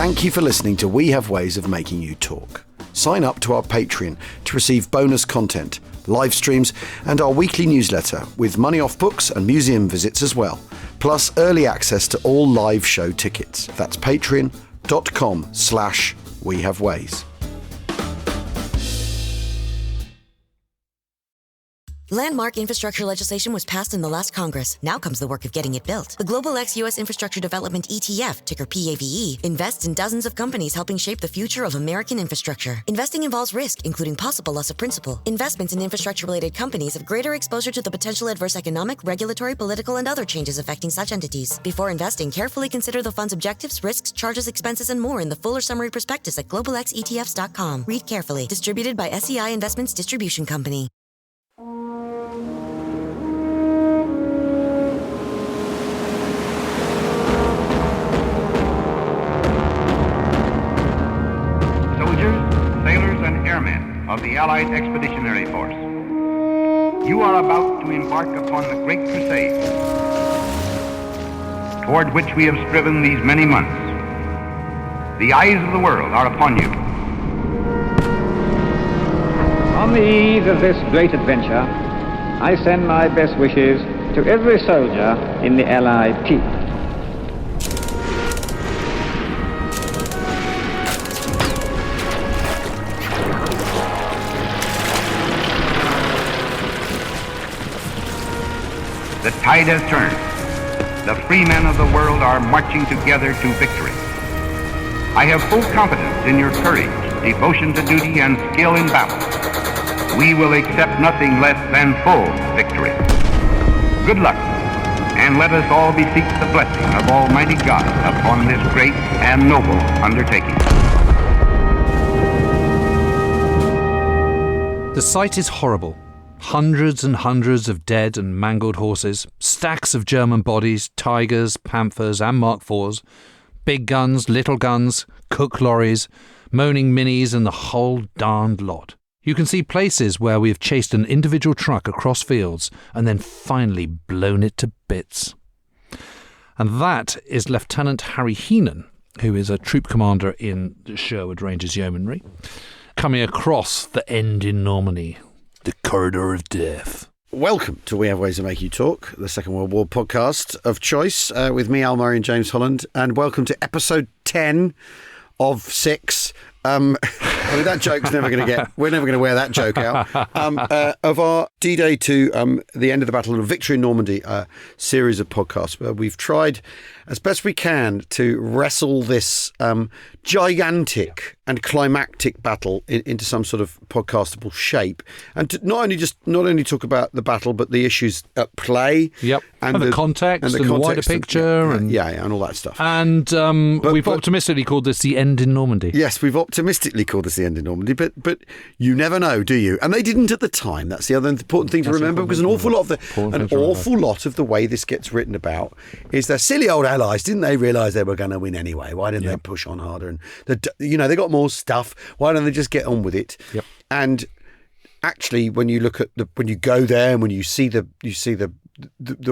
Thank you for listening to We Have Ways of Making You Talk. Sign up to our Patreon to receive bonus content, live streams, and our weekly newsletter with money off books and museum visits as well, plus early access to all live show tickets. That's patreon.com/WeHaveWays. Landmark infrastructure legislation was passed in the last Congress. Now comes the work of getting it built. The Global X U.S. Infrastructure Development ETF, ticker PAVE, invests in dozens of companies helping shape the future of American infrastructure. Investing involves risk, including possible loss of principal. Investments in infrastructure-related companies have greater exposure to the potential adverse economic, regulatory, political, and other changes affecting such entities. Before investing, carefully consider the fund's objectives, risks, charges, expenses, and more in the fuller summary prospectus at globalxetfs.com. Read carefully. Distributed by SEI Investments Distribution Company. Of the Allied Expeditionary Force. You are about to embark upon the great crusade toward which we have striven these many months. The eyes of the world are upon you. On the eve of this great adventure, I send my best wishes to every soldier in the Allied team. The tide has turned. The free men of the world are marching together to victory. I have full confidence in your courage, devotion to duty, and skill in battle. We will accept nothing less than full victory. Good luck, and let us all beseech the blessing of Almighty God upon this great and noble undertaking. The sight is horrible. Hundreds and hundreds of dead and mangled horses, stacks of German bodies, Tigers, Panthers and Mark IVs, big guns, little guns, cook lorries, moaning minis and the whole darned lot. You can see places where we have chased an individual truck across fields and then finally blown it to bits. And that is Lieutenant Harry Heenan, who is a troop commander in the Sherwood Rangers Yeomanry, coming across the end in Normandy. The corridor of death. Welcome to We Have Ways of Making You Talk, the Second World War podcast of choice, with me, Murray and James Holland, and welcome to episode 10 of 6. I mean, that joke's never going to get... We're never going to wear that joke out. Of our D-Day to the end of the Battle of Victory in Normandy series of podcasts, where we've tried as best we can to wrestle this gigantic and climactic battle into some sort of podcastable shape, and to not only talk about the battle but the issues at play, and the context and the wider picture, and all that stuff. And we've optimistically called this the end in Normandy. Yes, we've optimistically called this the end in Normandy, but you never know, do you? And they didn't at the time. That's the other important thing to remember, because an awful lot of the way this gets written about is the silly old Allies. Didn't they realise they were going to win anyway? Why didn't they push on harder? And they got more stuff. Why don't they just get on with it? Yep. And actually, when you look at when you go there and when you see the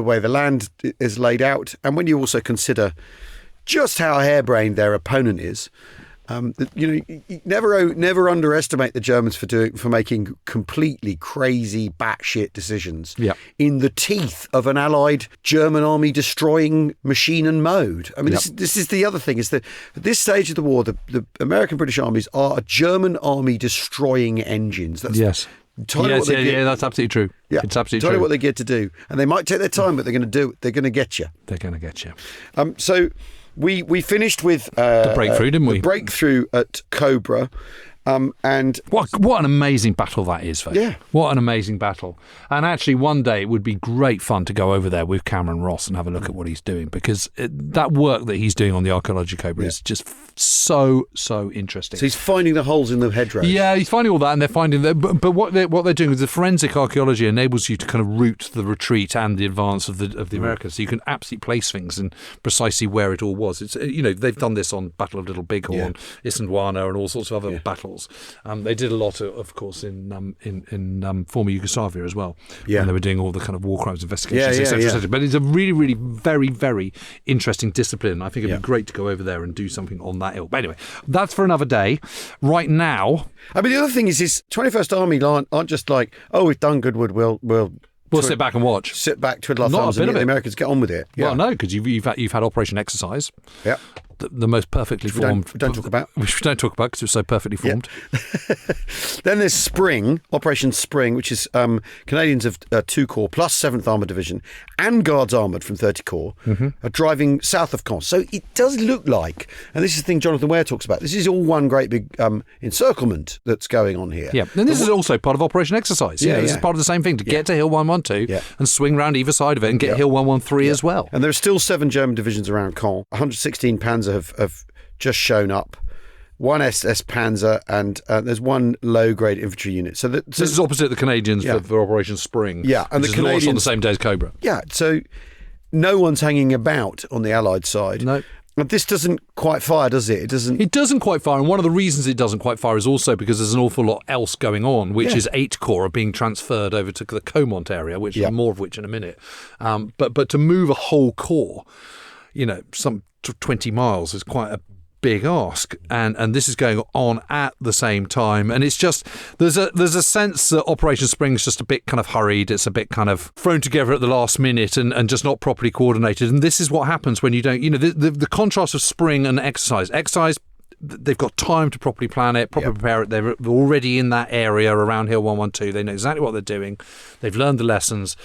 way the land is laid out, and when you also consider just how harebrained their opponent is. Never underestimate the Germans for making completely crazy batshit decisions in the teeth of an Allied German army destroying machine and mode. I mean, this is the other thing, is that at this stage of the war, the American British armies are a German army destroying engines. That's that's absolutely true. Yeah, it's absolutely true. Tell you what they get to do, and they might take their time, but they're going to do it. They're going to get you. They're going to get you. So. We finished with the breakthrough, didn't we? The breakthrough at Cobra. And what an amazing battle that is, folks. Yeah. What an amazing battle. And actually, one day it would be great fun to go over there with Cameron Ross and have a look at what he's doing, because that work that he's doing on the archaeology Cobra is just so interesting. So he's finding the holes in the hedgerows. Yeah, he's finding all that, and they're finding that. But what they're doing is the forensic archaeology enables you to kind of route the retreat and the advance of the Americans, so you can absolutely place things and precisely where it all was. It's they've done this on Battle of Little Bighorn, Isandlwana, and all sorts of other battles. channels. They did a lot, of course, in former Yugoslavia as well. Yeah. When they were doing all the kind of war crimes investigations, Yeah, etc. yeah. But it's a really, really very, very interesting discipline. I think it'd be great to go over there and do something on that ilk. But anyway, that's for another day. Right now, I mean, the other thing is 21st Army aren't just like, oh, we've done good, we'll sit back and watch. Sit back, twiddle our Not a thumbs, bit and of let the it. Americans get on with it. Yeah. Well, no, because you've had Operation Exercise. Yeah. The most perfectly formed. We don't talk about. Which we don't talk about because it was so perfectly formed. Then there's Spring, Operation Spring, which is Canadians of 2 Corps plus 7th Armoured Division and Guards Armoured from 30 Corps are driving south of Caen. So it does look like, and this is the thing Jonathan Ware talks about, this is all one great big encirclement that's going on here. Yeah, and this is also part of Operation Exercise. This is part of the same thing, to get to Hill 112 and swing round either side of it and get Hill 113 as well. And there are still 7 German divisions around Caen. 116 Panzer have just shown up. 1 SS Panzer and there's 1 low-grade infantry unit. So this is opposite the Canadians for Operation Spring. Yeah, and which the is launched Canadians on the same day as Cobra. Yeah, so no one's hanging about on the Allied side. No. But this doesn't quite fire, does it? It doesn't quite fire, and one of the reasons it doesn't quite fire is also because there's an awful lot else going on, which is 8 Corps are being transferred over to the Comont area, which more of which in a minute. But to move a whole corps, some 20 miles is quite a big ask, and this is going on at the same time, and it's just there's a sense that Operation Spring's just a bit kind of hurried. It's a bit kind of thrown together at the last minute and just not properly coordinated. And this is what happens when you don't, the contrast of Spring and Exercise. They've got time to properly plan it, properly prepare it. They're already in that area around Hill 112. They know exactly what they're doing. They've learned the lessons.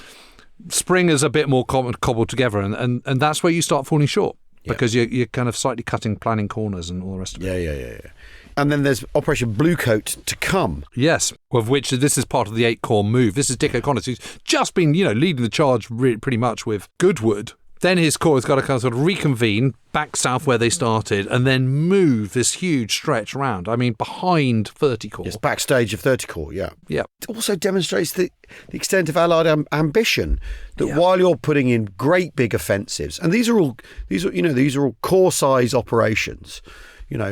Spring is a bit more cobbled together, and that's where you start falling short. Because you're kind of slightly planning corners and all the rest of it. Yeah. And then there's Operation Bluecoat to come. Yes, of which this is part of the 8 Corps move. This is Dick O'Connor, who's just been, leading the charge pretty much with Goodwood. Then his corps has got to kind of sort of reconvene back south where they started and then move this huge stretch around. I mean, behind 30 Corps. Yes, backstage of 30 Corps, yeah. Yeah. It also demonstrates the extent of Allied ambition, that while you're putting in great big offensives, and these are all corps-size operations. The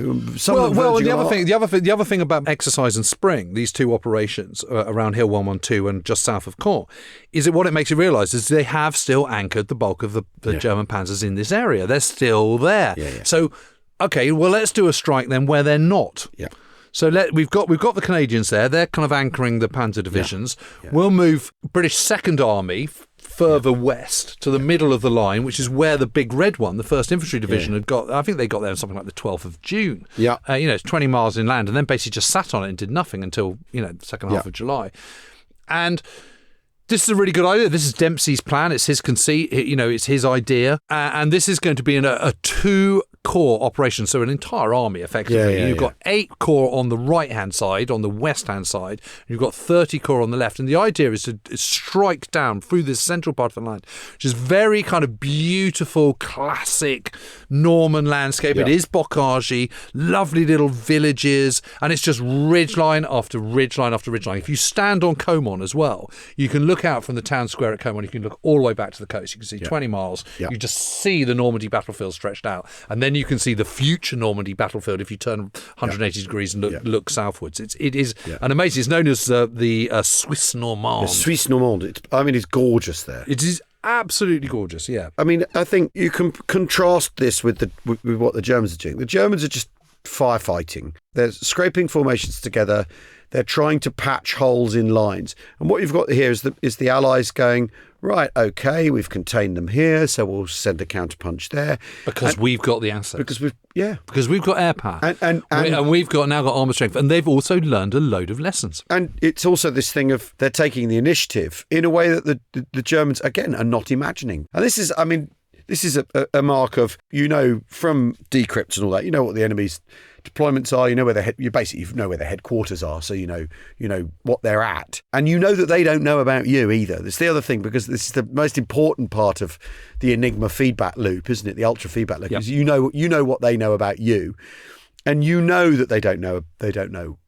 other thing about Exercise and Spring, these 2 operations around Hill 112 and just south of Caen, is that what it makes you realise is they have still anchored the bulk of the German panzers in this area. They're still there. Yeah. So, okay, well, let's do a strike then where they're not. Yeah. So we've got the Canadians there. They're kind of anchoring the panzer divisions. Yeah. We'll move British Second Army further west to the middle of the line, which is where the big red one, the 1st Infantry Division, had got. I think they got there on something like the 12th of June. Yeah. It's 20 miles inland, and then basically just sat on it and did nothing until, the second half of July. And this is a really good idea. This is Dempsey's plan. It's his conceit. It's his idea. And this is going to be a 2-corps operation, so an entire army, effectively. You've got 8 corps on the right-hand side, on the west-hand side. You've got 30 corps on the left. And the idea is to strike down through this central part of the line, which is very kind of beautiful, classic Norman landscape. Yeah. It is bocage, lovely little villages, and it's just ridgeline after ridgeline after ridgeline. If you stand on Comont as well, you can look out from the town square at Comont. You can look all the way back to the coast. You can see 20 miles. Yeah. You just see the Normandy battlefield stretched out. And then you can see the future Normandy battlefield if you turn 180 degrees and look southwards. It is an amazing. It's known as the Swiss Normand. The Swiss Normand. It's gorgeous there. It is absolutely gorgeous. Yeah. I mean, I think you can contrast this with what the Germans are doing. The Germans are just firefighting. They're scraping formations together. They're trying to patch holes in lines. And what you've got here is the Allies going, right, okay, we've contained them here, so we'll send a counterpunch there. Because we've got the assets. Because we've got air power. And we've now got armour strength. And they've also learned a load of lessons. And it's also this thing of they're taking the initiative in a way that the Germans, again, are not imagining. And this is a mark of, from decrypts and all that, what the enemy's deployments are, you basically know where their headquarters are, so you know what they're at, and that they don't know about you either. That's the other thing, because this is the most important part of the Enigma feedback loop, isn't it? The ultra feedback loop. Is you know what they know about you, and that they don't know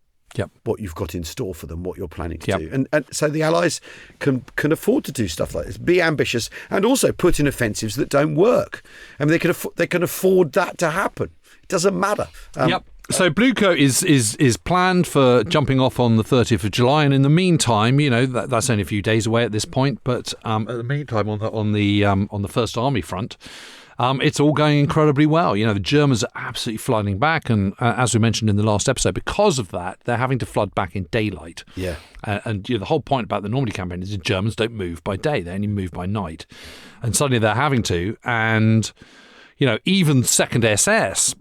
what you've got in store for them, what you're planning to do, and so the Allies can afford to do stuff like this, be ambitious, and also put in offensives that don't work. I mean, they can afford that to happen. It doesn't matter. So Bluecoat is planned for jumping off on the 30th of July, and in the meantime, that's only a few days away at this point. But at the meantime, on the First Army front, it's all going incredibly well. The Germans are absolutely flooding back, and as we mentioned in the last episode, because of that, they're having to flood back in daylight. Yeah, and the whole point about the Normandy campaign is the Germans don't move by day; they only move by night, and suddenly they're having to. And even 2nd SS,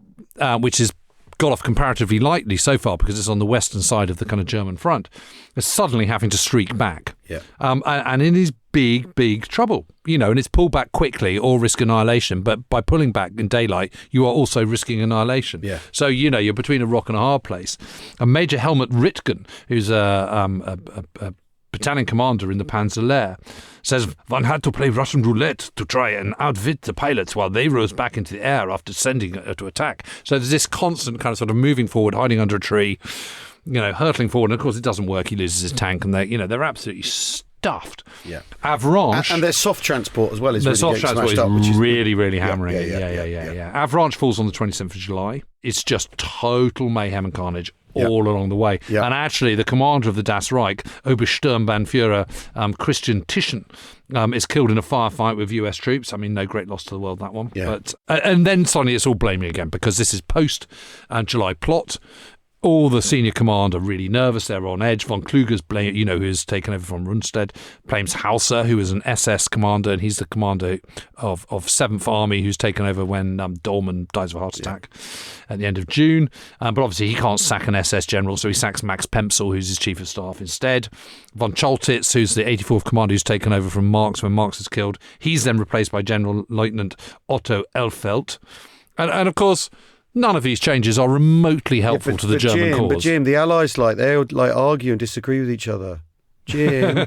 which is got off comparatively lightly so far because it's on the western side of the kind of German front, is suddenly having to streak back. Yeah. And it is big trouble, and it's pulled back quickly or risk annihilation. But by pulling back in daylight, you are also risking annihilation. Yeah. So, you're between a rock and a hard place. And Major Helmut Rittgen, who's a battalion commander in the Panzer Lehr, says one had to play Russian roulette to try and outwit the pilots while they rose back into the air after sending to attack. So there's this constant kind of sort of moving forward, hiding under a tree, hurtling forward. And of course, it doesn't work. He loses his tank, and they're absolutely stuffed. Yeah. Avranches. And their soft transport as well is their really soft getting transport smashed up, which is really hammering. Yeah. Avranches falls on the 27th of July. It's just total mayhem and carnage all along the way. Yep. And actually, the commander of the Das Reich, Obersturmbannführer Christian Tischen, is killed in a firefight with US troops. I mean, no great loss to the world, that one. Yeah. But and then suddenly it's all blaming again, because this is post-July plot. All the senior command are really nervous. They're on edge. Von Kluger's who's taken over from Rundstedt, blames Hauser, who is an SS commander, and he's the commander of 7th Army, who's taken over when Dolman dies of a heart attack at the end of June. But obviously he can't sack an SS general, so he sacks Max Pemsel, who's his chief of staff, instead. Von Choltitz, who's the 84th commander, who's taken over from Marx when Marx is killed. He's then replaced by General Lieutenant Otto Elfelt. And of course, none of these changes are remotely helpful to the German cause. But Jim, the Allies they would argue and disagree with each other. Jim,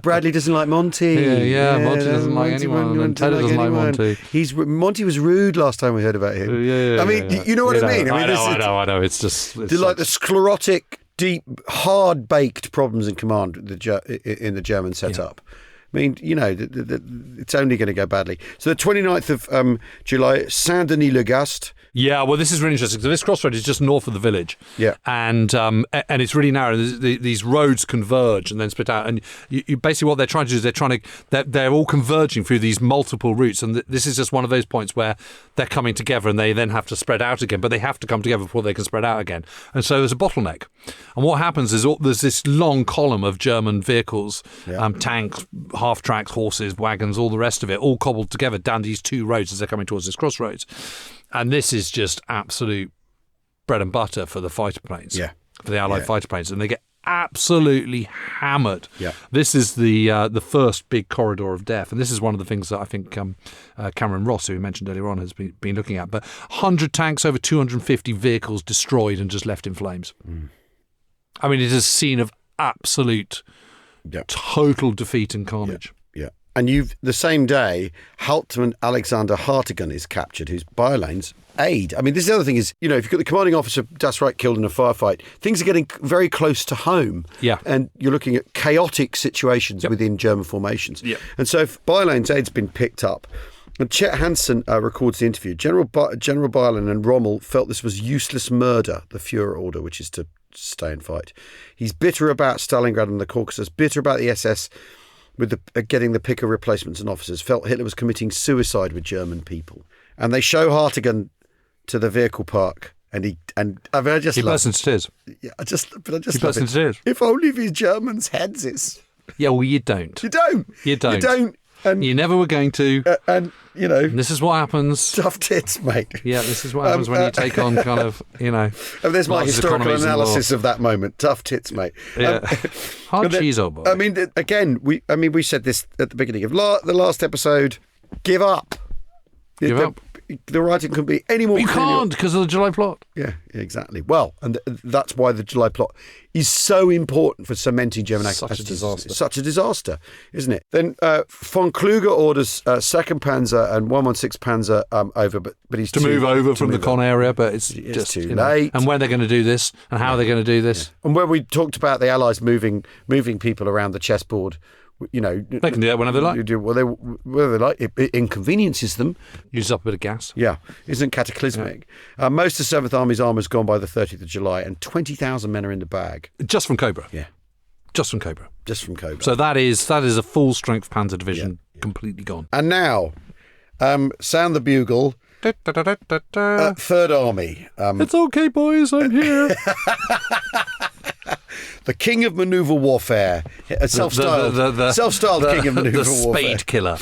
Bradley doesn't like Monty. Yeah, Monty doesn't like anyone, and Ted doesn't like Monty. Monty was rude last time we heard about him. You know what I mean? I know. It's just the sclerotic, deep, hard-baked problems in command in the German setup. Yeah. I mean, it's only going to go badly. So the 29th of July, Saint-Denis-le-Gast. Yeah, well, this is really interesting. So this crossroad is just north of the village. Yeah. And it's really narrow. These roads converge and then split out. And you basically what they're trying to do is they're all converging through these multiple routes. And this is just one of those points where they're coming together and they then have to spread out again. But they have to come together before they can spread out again. And so there's a bottleneck. And what happens is there's this long column of German vehicles, tanks, half-tracks, horses, wagons, all the rest of it, all cobbled together down these two roads as they're coming towards this crossroads. And this is just absolute bread and butter for the fighter planes, for the Allied fighter planes, and they get absolutely hammered. Yeah. This is the first big corridor of death, and this is one of the things that I think Cameron Ross, who we mentioned earlier on, has been looking at. But 100 tanks, over 250 vehicles destroyed and just left in flames. Mm. I mean, it is a scene of absolute, total defeat and carnage. Yeah. And the same day, Hauptmann Alexander Hartigan is captured, who's Bayerlein's aide. I mean, this is the other thing is, if you've got the commanding officer Das Reich killed in a firefight, things are getting very close to home. Yeah. And you're looking at chaotic situations within German formations. Yeah. And so if Bayerlein's aide's been picked up, and Chet Hansen records the interview. General Bayerlein and Rommel felt this was useless murder, the Führer order, which is to stay and fight. He's bitter about Stalingrad and the Caucasus, bitter about the SS with getting the pick of replacements and officers, felt Hitler was committing suicide with German people. And they show Hartigan to the vehicle park, and he bursts into tears. Yeah, I just he bursts into tears. If only these Germans' heads is. Yeah, well, you don't. You don't. And you never were going to. And this is what happens. Tough tits, mate. Yeah, this is what happens when you take on kind of, And there's my historical analysis of that moment. Tough tits, mate. Yeah. Hard cheese, old boy. I mean, again, we said this at the beginning of the last episode. Give up. Give up. The writing couldn't be any more clear. You can't because of the July plot. Yeah, exactly. Well, and that's why the July plot is so important for cementing German Such a disaster. Such a disaster, isn't it? Then von Kluger orders 2nd Panzer and 116 Panzer over, but he's move over from the Con area, but it's just too late. And when they're going to do this, and how they're going to do this. Yeah. And when we talked about the Allies moving people around the chessboard You know, They can do that whenever they like. Whether they like. It inconveniences them. Use up a bit of gas. Yeah, isn't cataclysmic. Most of the 7th Army's armour's gone by the 30th of July, and 20,000 men are in the bag. Just from Cobra. Yeah. Just from Cobra. Just from Cobra. So that is a full strength Panzer division completely gone. And now, sound the bugle. Third Army. It's okay, boys. I'm here. The king of manoeuvre warfare, self-styled king of manoeuvre warfare. The spade killer.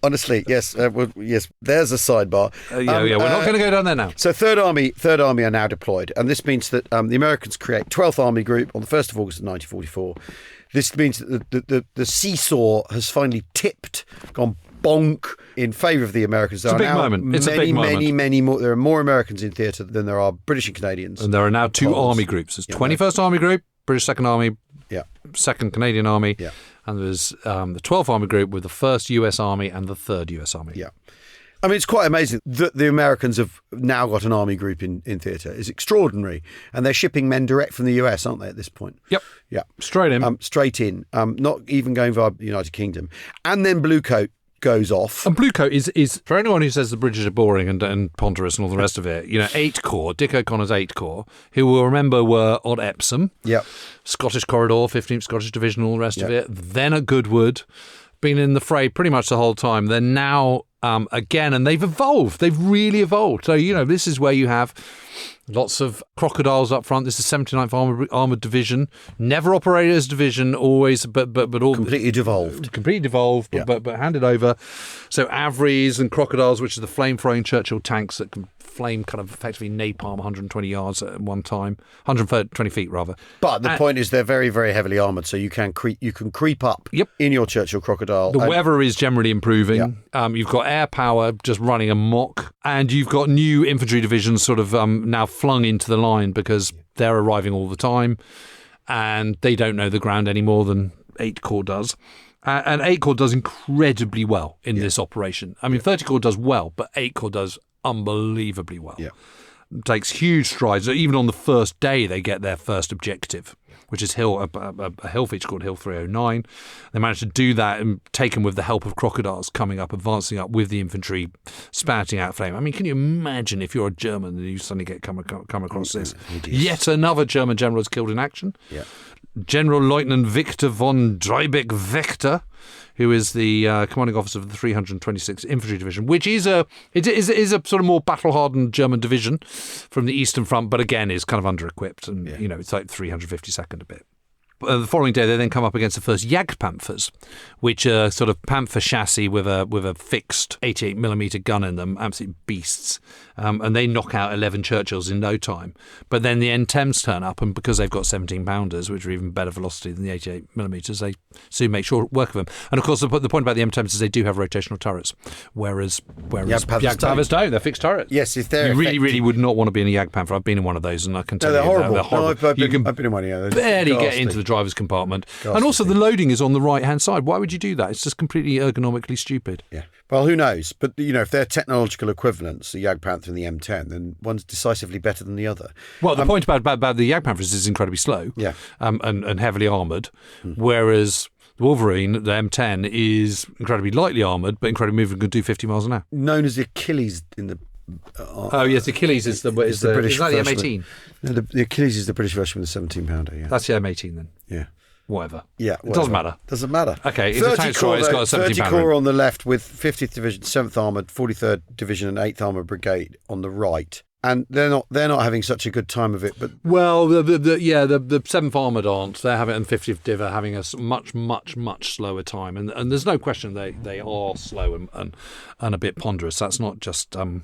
Honestly, yes, yes. There's a sidebar. We're not going to go down there now. So Third Army are now deployed, and this means that the Americans create 12th Army Group on the 1st of August of 1944. This means that the seesaw has finally tipped, gone bonk in favour of the Americans. It's a big moment. It's a big moment. Many more. There are more Americans in theatre than there are British and Canadians. And there are now two army groups. There's 21st Army Group, British Second Army, Second Canadian Army, and there's the 12th Army Group with the 1st US Army and the 3rd US Army. Yeah. I mean, it's quite amazing that the Americans have now got an army group in theatre. It's extraordinary. And they're shipping men direct from the US, aren't they, at this point? Yep. Yeah. Straight in. Straight in. Not even going via the United Kingdom. And then Bluecoat goes off. And Bluecoat is for anyone who says the British are boring and ponderous and all the rest of it, 8 Corps, Dick O'Connor's 8 Corps, who we'll remember were at Epsom, Scottish Corridor, 15th Scottish Division, all the rest of it, then at Goodwood, been in the fray pretty much the whole time. They're now again, and they've evolved. They've really evolved. So, this is where you have lots of crocodiles up front. This is 79th Armoured Division. Never operated as division, always, but all completely devolved. But handed over. So Averies and crocodiles, which are the flame-throwing Churchill tanks that can flame kind of effectively napalm 120 yards at one time, 120 feet rather. But the point is they're very, very heavily armoured, so you can creep up in your Churchill crocodile. The weather is generally improving. You've got air power just running amok, and you've got new infantry divisions sort of now flung into the line because they're arriving all the time, and they don't know the ground any more than 8 Corps does. And 8 Corps does incredibly well in this operation. I mean, 30 Corps does well, but 8 Corps does unbelievably well. Yeah. Takes huge strides. Even on the first day, they get their first objective, which is a hill feature called Hill 309. They managed to do that and taken with the help of crocodiles coming up, advancing up with the infantry, spouting out flame. I mean, can you imagine if you're a German and you suddenly come across this? Yet another German general is killed in action. Yeah. General Lieutenant Victor von Dreibeck-Vector, who is the commanding officer of the 326th Infantry Division, which is a sort of more battle-hardened German division from the Eastern Front, but again is kind of under-equipped, and it's like 352nd a bit. The following day, they then come up against the 1st Jagdpanthers, which are sort of panther chassis with a fixed 88mm gun in them, absolute beasts. And they knock out 11 Churchills in no time. But then the N10s turn up, and because they've got 17-pounders, which are even better velocity than the 88mm, they soon make short work of them. And of course, the point about the M10s is they do have rotational turrets, whereas Jagdpanthers don't. They're fixed turrets. Yes, if they're you really would not want to be in a Jagdpanther. I've been in one of those, and I can tell they're you horrible. They're horrible. No, I've been in one. Yeah, barely get into the driver's compartment. And also the loading is on the right-hand side. Why would you do that? It's just completely ergonomically stupid. Yeah. Well, who knows? But, if they're technological equivalents, the Jagdpanther and the M10, then one's decisively better than the other. Well, the point about the Jagdpanthers is incredibly slow and heavily armoured, whereas the Wolverine, the M10, is incredibly lightly armoured, but incredibly moving, can do 50 miles an hour. Known as the Achilles in the... yes, the Achilles is the British version. Is that the M18? No, the Achilles is the British version with the 17-pounder, yeah. That's the M18 then? Yeah. Whatever. Yeah, whatever. It doesn't matter. Doesn't matter. Okay, if the tank's right, it's got a 17-pounder. 30 Corps on the left with 50th Division, 7th Armoured, 43rd Division and 8th Armoured Brigade on the right. And they're not having such a good time of it. But well, the 7th Armoured aren't. They're having, and 50th Div are having a much slower time. And there's no question they are slow and a bit ponderous. That's not just kind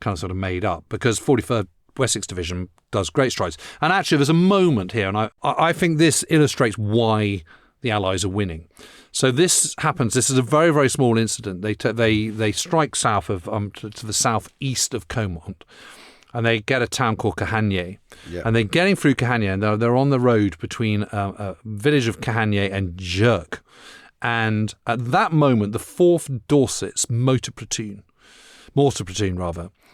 of sort of made up, because 43rd Wessex Division does great strides. And actually, there's a moment here, and I think this illustrates why the Allies are winning. So this happens. This is a very, very small incident. They strike south of to the southeast of Caumont, and they get a town called Cahagné. Yeah. And they're getting through Cahagné, and they're on the road between a village of Cahagné and Jerk. And at that moment, the 4th Dorset's mortar platoon,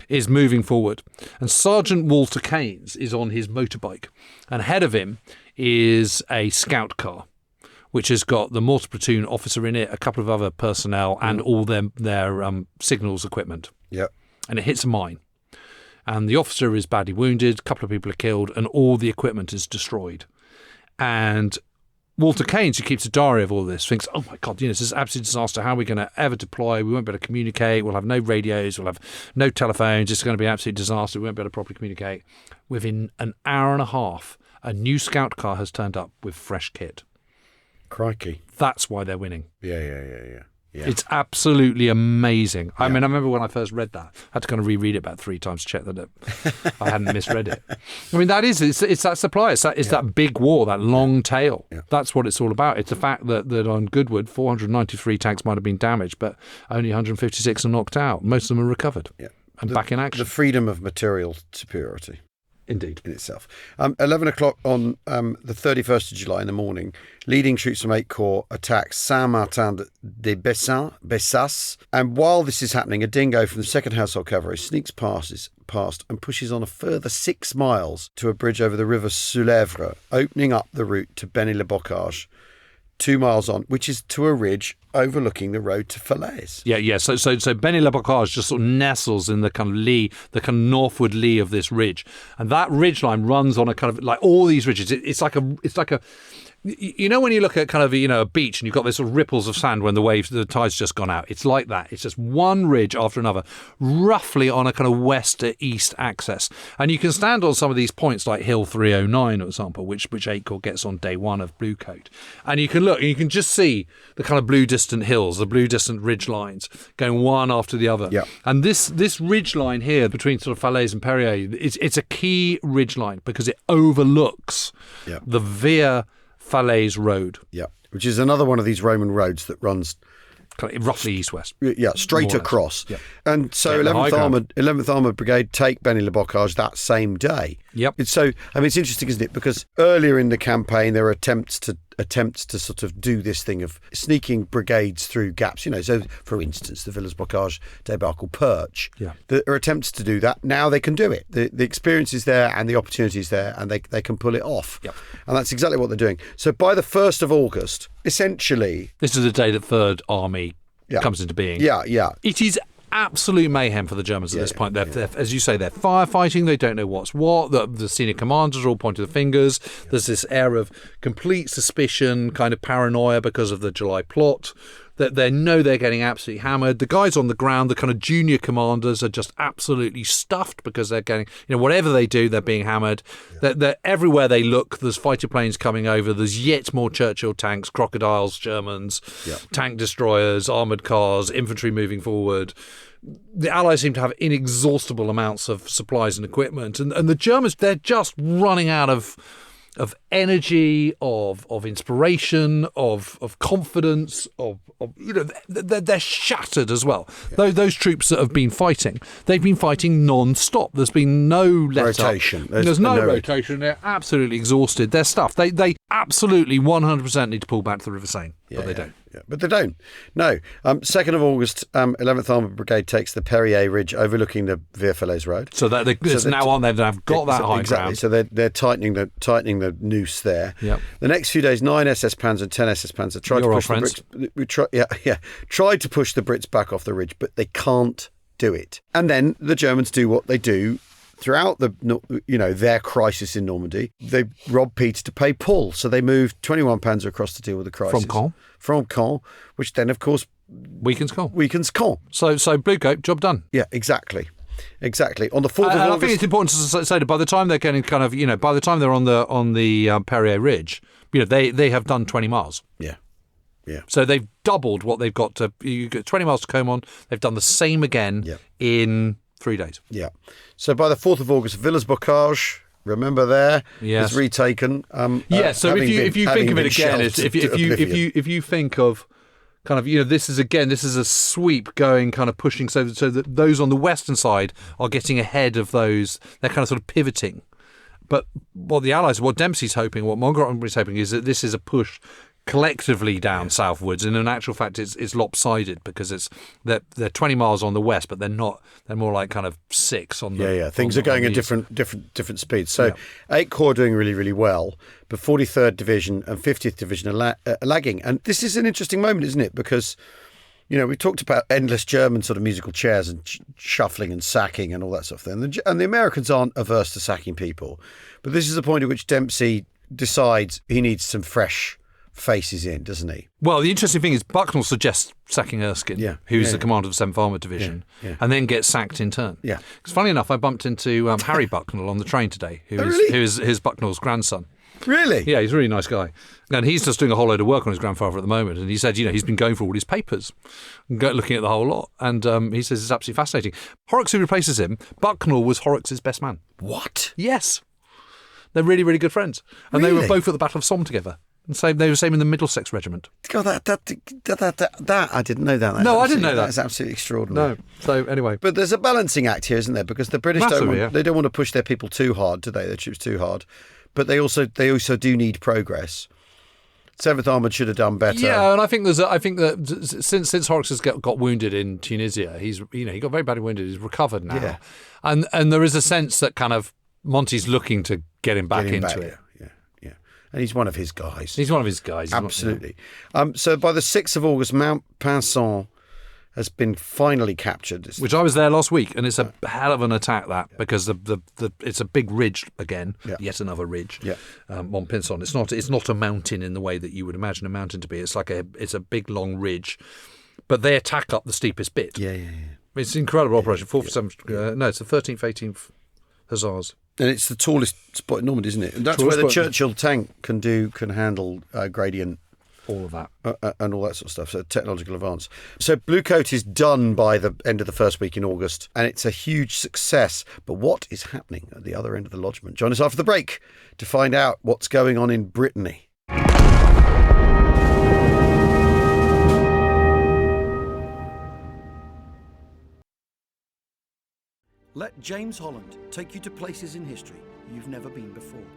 is moving forward. And Sergeant Walter Keynes is on his motorbike. And ahead of him is a scout car which has got the mortar platoon officer in it, a couple of other personnel, and all their signals equipment. Yep. And it hits a mine. And the officer is badly wounded, a couple of people are killed, and all the equipment is destroyed. And Walter Keynes, who keeps a diary of all this, thinks, oh my God, this is an absolute disaster. How are we going to ever deploy? We won't be able to communicate. We'll have no radios. We'll have no telephones. It's going to be an absolute disaster. We won't be able to properly communicate. Within an hour and a half, a new scout car has turned up with fresh kit. Crikey. That's why they're winning. Yeah. It's absolutely amazing. I mean, I remember when I first read that, I had to kind of reread it about 3 times to check that I hadn't misread it. I mean, it's that supply. It's that big war, that long tail. Yeah. That's what it's all about. It's the fact that on Goodwood, 493 tanks might have been damaged, but only 156 are knocked out. Most of them are recovered and back in action. The freedom of material superiority. Indeed. In itself. 11 o'clock on the 31st of July in the morning, leading troops from 8 Corps attack Saint-Martin de Bessas. And while this is happening, a dingo from the 2nd Household Cavalry sneaks past and pushes on a further 6 miles to a bridge over the river Soulèvre, opening up the route to Benny-le-Bocage, 2 miles on, which is to a ridge overlooking the road to Falaise. Yeah. So Benny-le-Bocage just sort of nestles in the kind of lee, the kind of northward lee of this ridge, and that ridge line runs on a kind of like all these ridges. It's like a. You know when you look at kind of a beach and you've got these sort of ripples of sand when the tide's just gone out. It's like that. It's just one ridge after another, roughly on a kind of west to east axis. And you can stand on some of these points like Hill 309, for example, which 8 Corps gets on day 1 of Blue Coat. And you can look and you can just see the kind of blue distant hills, the blue distant ridge lines going one after the other. Yeah. And this ridge line here between sort of Falaise and Perrier, it's a key ridge line because it overlooks the Via Falaise Road. Yeah, which is another one of these Roman roads that runs roughly east-west. Yeah, straight across. Yep. And so 11th Armoured Brigade take Benny-le-Bocage that same day. Yep. It's interesting, isn't it? Because earlier in the campaign, there were attempts to sort of do this thing of sneaking brigades through gaps. So for instance, the Villers-Bocage, Débarque, Perche. Yeah. There are attempts to do that. Now they can do it. The experience is there and the opportunity is there, and they can pull it off. Yep. And that's exactly what they're doing. So by the 1st of August, essentially, this is the day that 3rd Army comes into being. Yeah. It is absolute mayhem for the Germans at this point. They're, as you say, they're firefighting. They don't know what's what. The senior commanders are all pointing the fingers. There's this air of complete suspicion, kind of paranoia because of the July plot. That they know they're getting absolutely hammered. The guys on the ground, the kind of junior commanders, are just absolutely stuffed because they're getting, whatever they do, they're being hammered. They're everywhere they look. There's fighter planes coming over. There's yet more Churchill tanks, crocodiles, Germans, tank destroyers, armoured cars, infantry moving forward. The Allies seem to have inexhaustible amounts of supplies and equipment. And the Germans, they're just running out of energy, of inspiration, of confidence, they're shattered as well. Those troops that have been fighting, they've been fighting non-stop. There's been no rotation. There's no rotation. They're absolutely exhausted. They're stuffed. They absolutely 100% need to pull back to the River Seine, but they don't. Yeah, but they don't. No. 2nd of August, 11th Armoured Brigade takes the Perrier Ridge overlooking the Via Falaise Road. So it's now on. They've got that high ground. So they're tightening the noose there. Yep. The next few days, 9 SS Panzer and 10 SS Panzer tried to push the Brits back off the ridge, but they can't do it. And then the Germans do what they do throughout their crisis in Normandy. They rob Peter to pay Paul, so they moved 21 Panzer across to deal with the crisis. From Caen, which then, of course, weakens Caen. So Blue Coat, job done. Yeah, exactly. On the 4th of August. I think it's important to say that by the time they're getting by the time they're on the Perrier Ridge, they have done 20 miles. Yeah. So they've doubled what they've got to. You get 20 miles to Comont. They've done the same again in 3 days. Yeah. So by the 4th of August, Villers-Bocage, remember there, is retaken. So if you think of it again, if you think of kind of, this is a sweep going, kind of pushing so that those on the western side are getting ahead of those. They're kind of sort of pivoting. But what Dempsey's hoping, what Montgomery's hoping, is that this is a push collectively down southwards, and in actual fact it's lopsided because they're 20 miles on the west, but they're not. They're more like kind of 6 on the Things are going at different speeds. So 8 Corps doing really, really well, but 43rd Division and 50th Division are lagging. And this is an interesting moment, isn't it? Because we talked about endless German sort of musical chairs and shuffling and sacking and all that sort of thing. And the Americans aren't averse to sacking people, but this is the point at which Dempsey decides he needs some fresh faces in, doesn't he? Well, the interesting thing is Bucknell suggests sacking Erskine, who's the commander of the 7th Armoured Division, and then gets sacked in turn. Yeah. Because funny enough, I bumped into Harry Bucknell on the train today, who is Bucknell's grandson. Really? Yeah, he's a really nice guy. And he's just doing a whole load of work on his grandfather at the moment. And he said, he's been going through all his papers, looking at the whole lot. And he says it's absolutely fascinating. Horrocks, who replaces him, Bucknell was Horrocks' best man. What? Yes. They're really, really good friends. And they were both at the Battle of Somme together. And they were same in the Middlesex Regiment. God, that I didn't know that. I didn't know that. That's absolutely extraordinary. No. So anyway, but there's a balancing act here, isn't there? Because the British don't want to push their people too hard, do they? Their troops too hard, but they also do need progress. 7th Armoured should have done better. Yeah, and I think that since Horrocks has got wounded in Tunisia, he got very badly wounded. He's recovered now, and there is a sense that kind of Monty's looking to get him back into it. Yeah. And he's one of his guys. Absolutely. So by the 6th of August, Mount Pinson has been finally captured. Which I was there last week, and it's a hell of an attack, because it's a big ridge again, yet another ridge. Mont Pinson. It's not a mountain in the way that you would imagine a mountain to be. It's a big long ridge, but they attack up the steepest bit. Yeah. It's an incredible operation. 4th, no, it's the 13th, 18th Hussars. And it's the tallest spot in Normandy, isn't it? And that's where the Churchill tank can handle gradient, all of that, and all that sort of stuff. So technological advance. So Bluecoat is done by the end of the first week in August, and it's a huge success. But what is happening at the other end of the lodgement? Join us after the break to find out what's going on in Brittany. Let James Holland take you to places in history you've never been before.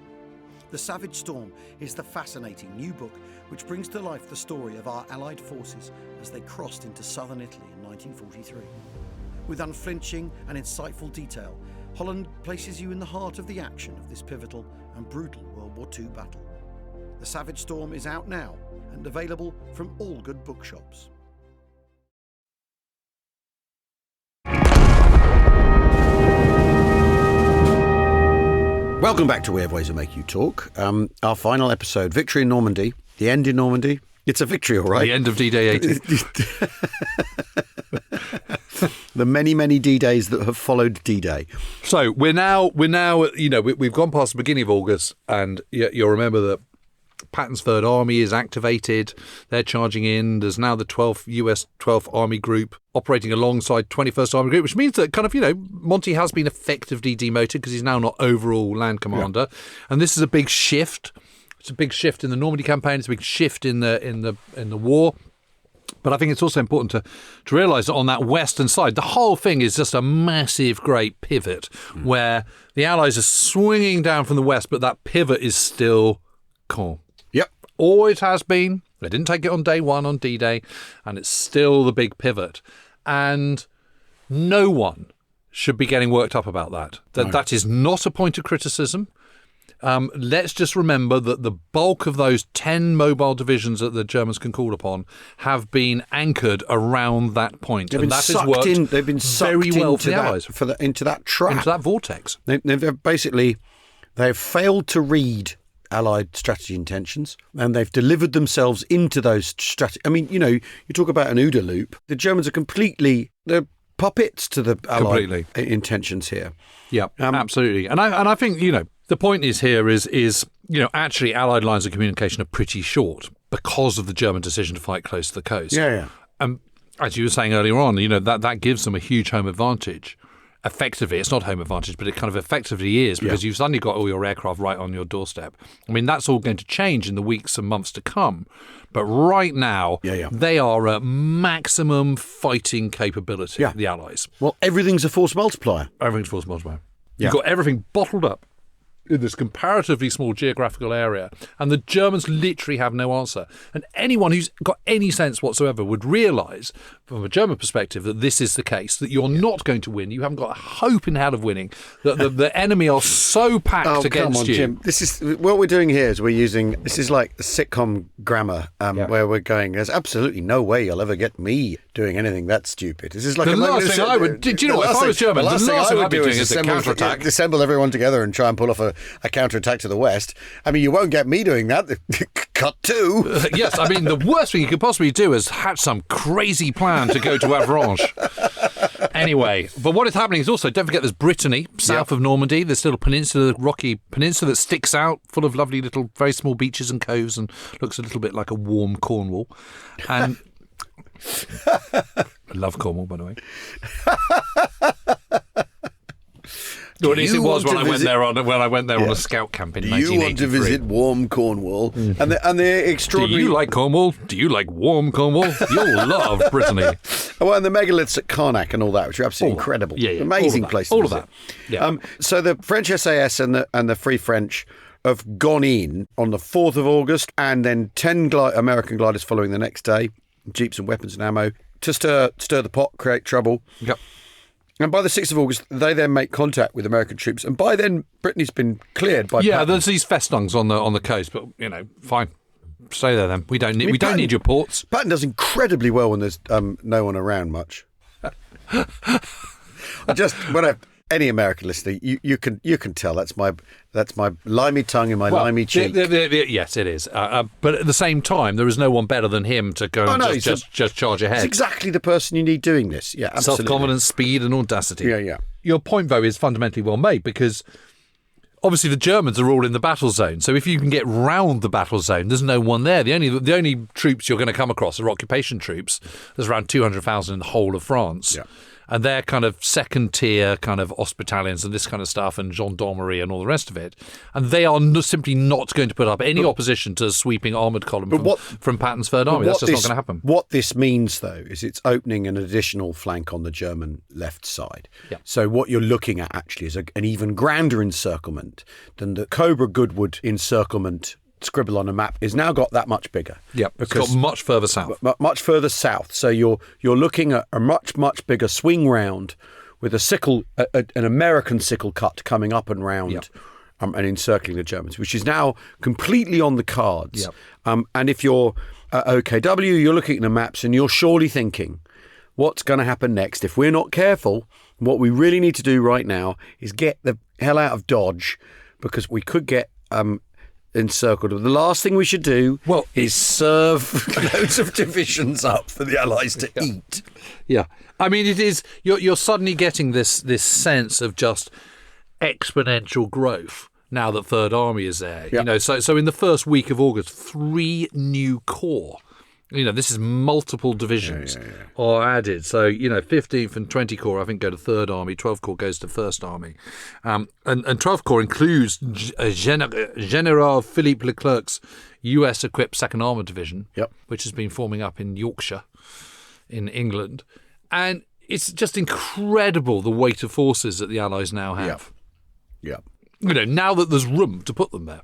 The Savage Storm is the fascinating new book which brings to life the story of our Allied forces as they crossed into southern Italy in 1943. With unflinching and insightful detail, Holland places you in the heart of the action of this pivotal and brutal World War II battle. The Savage Storm is out now and available from all good bookshops. Welcome back to We Have Ways that Make You Talk. Our final episode, Victory in Normandy, the end in Normandy. It's a victory, all right. The end of D-Day 80. The many, many D-Days that have followed D-Day. So we're now, we've gone past the beginning of August, and you'll remember that Patton's Third Army is activated. They're charging in. There's now the US 12th Army Group operating alongside 21st Army Group, which means that Monty has been effectively demoted because he's now not overall land commander. Yeah. And this is a big shift. It's a big shift in the Normandy campaign. It's a big shift in the war. But I think it's also important to realise that on that western side, the whole thing is just a massive, great pivot where the Allies are swinging down from the west, but that pivot is still Caen. Yep. Always has been. They didn't take it on day one on D-Day, and it's still the big pivot. And no one should be getting worked up about that. That is not a point of criticism. Let's just remember that the bulk of those 10 mobile divisions that the Germans can call upon have been anchored around that point. They've been sucked very well into for the Allies. Into that trap. Into that vortex. They've failed to read Allied strategy intentions, and they've delivered themselves into those strategy. I mean, you talk about an OODA loop. The Germans are they're puppets to the Allied intentions here. Yeah, absolutely. And I think, the point is actually Allied lines of communication are pretty short because of the German decision to fight close to the coast. Yeah. As you were saying earlier on, that gives them a huge home advantage. Effectively, it's not home advantage, but it kind of effectively is because you've suddenly got all your aircraft right on your doorstep. I mean, that's all going to change in the weeks and months to come. But right now, they are at maximum fighting capability, the Allies. Well, everything's a force multiplier. Everything's force multiplier. Yeah. You've got everything bottled up. in this comparatively small geographical area, and the Germans literally have no answer. And anyone who's got any sense whatsoever would realise, from a German perspective, that this is the case, that you're not going to win. You haven't got a hope in hell of winning. That the enemy are so packed against come on, you. Jim. This is what we're doing here. Is we're using this is like sitcom grammar, where we're going. There's absolutely no way you'll ever get me doing anything that stupid. This is like the last thing I would. Do you know what? If I was German, the last thing I'd be doing is a counter-attack. Assemble everyone together and try and pull off a counter-attack to the west. I mean, you won't get me doing that. Cut two. Yes, I mean, the worst thing you could possibly do is hatch some crazy plan to go to Avranches. Anyway, but what is happening is also, don't forget, there's Brittany, south of Normandy, this little peninsula, rocky peninsula that sticks out, full of lovely little, very small beaches and coves, and looks a little bit like a warm Cornwall. And I love Cornwall, by the way. Or at least it was when I went there on a scout camp in 1983. Do you want to visit warm Cornwall? And the extraordinary... Do you like Cornwall? Do you like warm Cornwall? You'll love Brittany. Oh, and the megaliths at Karnak and all that, which are absolutely incredible. Yeah. Amazing place to all visit. Of that. Yeah. So the French SAS and the Free French have gone in on the 4th of August, and then 10 American gliders following the next day, jeeps and weapons and ammo, to stir the pot, create trouble. Yep. And by the 6th of August, they then make contact with American troops. And by then, Brittany's been cleared by Patton. There's these festungs on the coast, but, fine. Stay there then. We don't need your ports. Patton does incredibly well when there's no one around much. Any American listener, you can tell that's my limey tongue and my limey cheek. Yes, it is. But at the same time, there is no one better than him to go and just charge ahead. It's exactly the person you need doing this. Yeah, absolutely. Self-confidence, speed, and audacity. Yeah. Your point, though, is fundamentally well made, because obviously the Germans are all in the battle zone. So if you can get round the battle zone, there's no one there. The only troops you're going to come across are occupation troops. There's around 200,000 in the whole of France. Yeah. And they're kind of second tier kind of hospitalians and this kind of stuff and gendarmerie and all the rest of it. And they are simply not going to put up any opposition to a sweeping armoured column from Patton's Third Army. That's just not going to happen. What this means, though, is it's opening an additional flank on the German left side. Yeah. So what you're looking at actually is an even grander encirclement than the Cobra Goodwood encirclement scribble on a map is now got that much bigger. Yeah, it's got much further south. Much further south. So you're looking at a much bigger swing round with a sickle, an American sickle cut coming up and round and encircling the Germans, which is now completely on the cards. Yep. And if you're at OKW, you're looking at the maps and you're surely thinking, what's going to happen next? If we're not careful, what we really need to do right now is get the hell out of Dodge, because we could get encircled. The last thing we should do is serve loads of divisions up for the Allies to eat. Yeah. I mean, it is, you're suddenly getting this sense of just exponential growth now that Third Army is there. Yeah. So in the first week of August, 3 new corps. This is multiple divisions are added. So, 15th and 20 Corps, I think, go to Third Army. 12th Corps goes to First Army. And 12th Corps includes General Philippe Leclerc's US-equipped 2nd Armoured Division, which has been forming up in Yorkshire, in England. And it's just incredible the weight of forces that the Allies now have. Yeah. Now that there's room to put them there.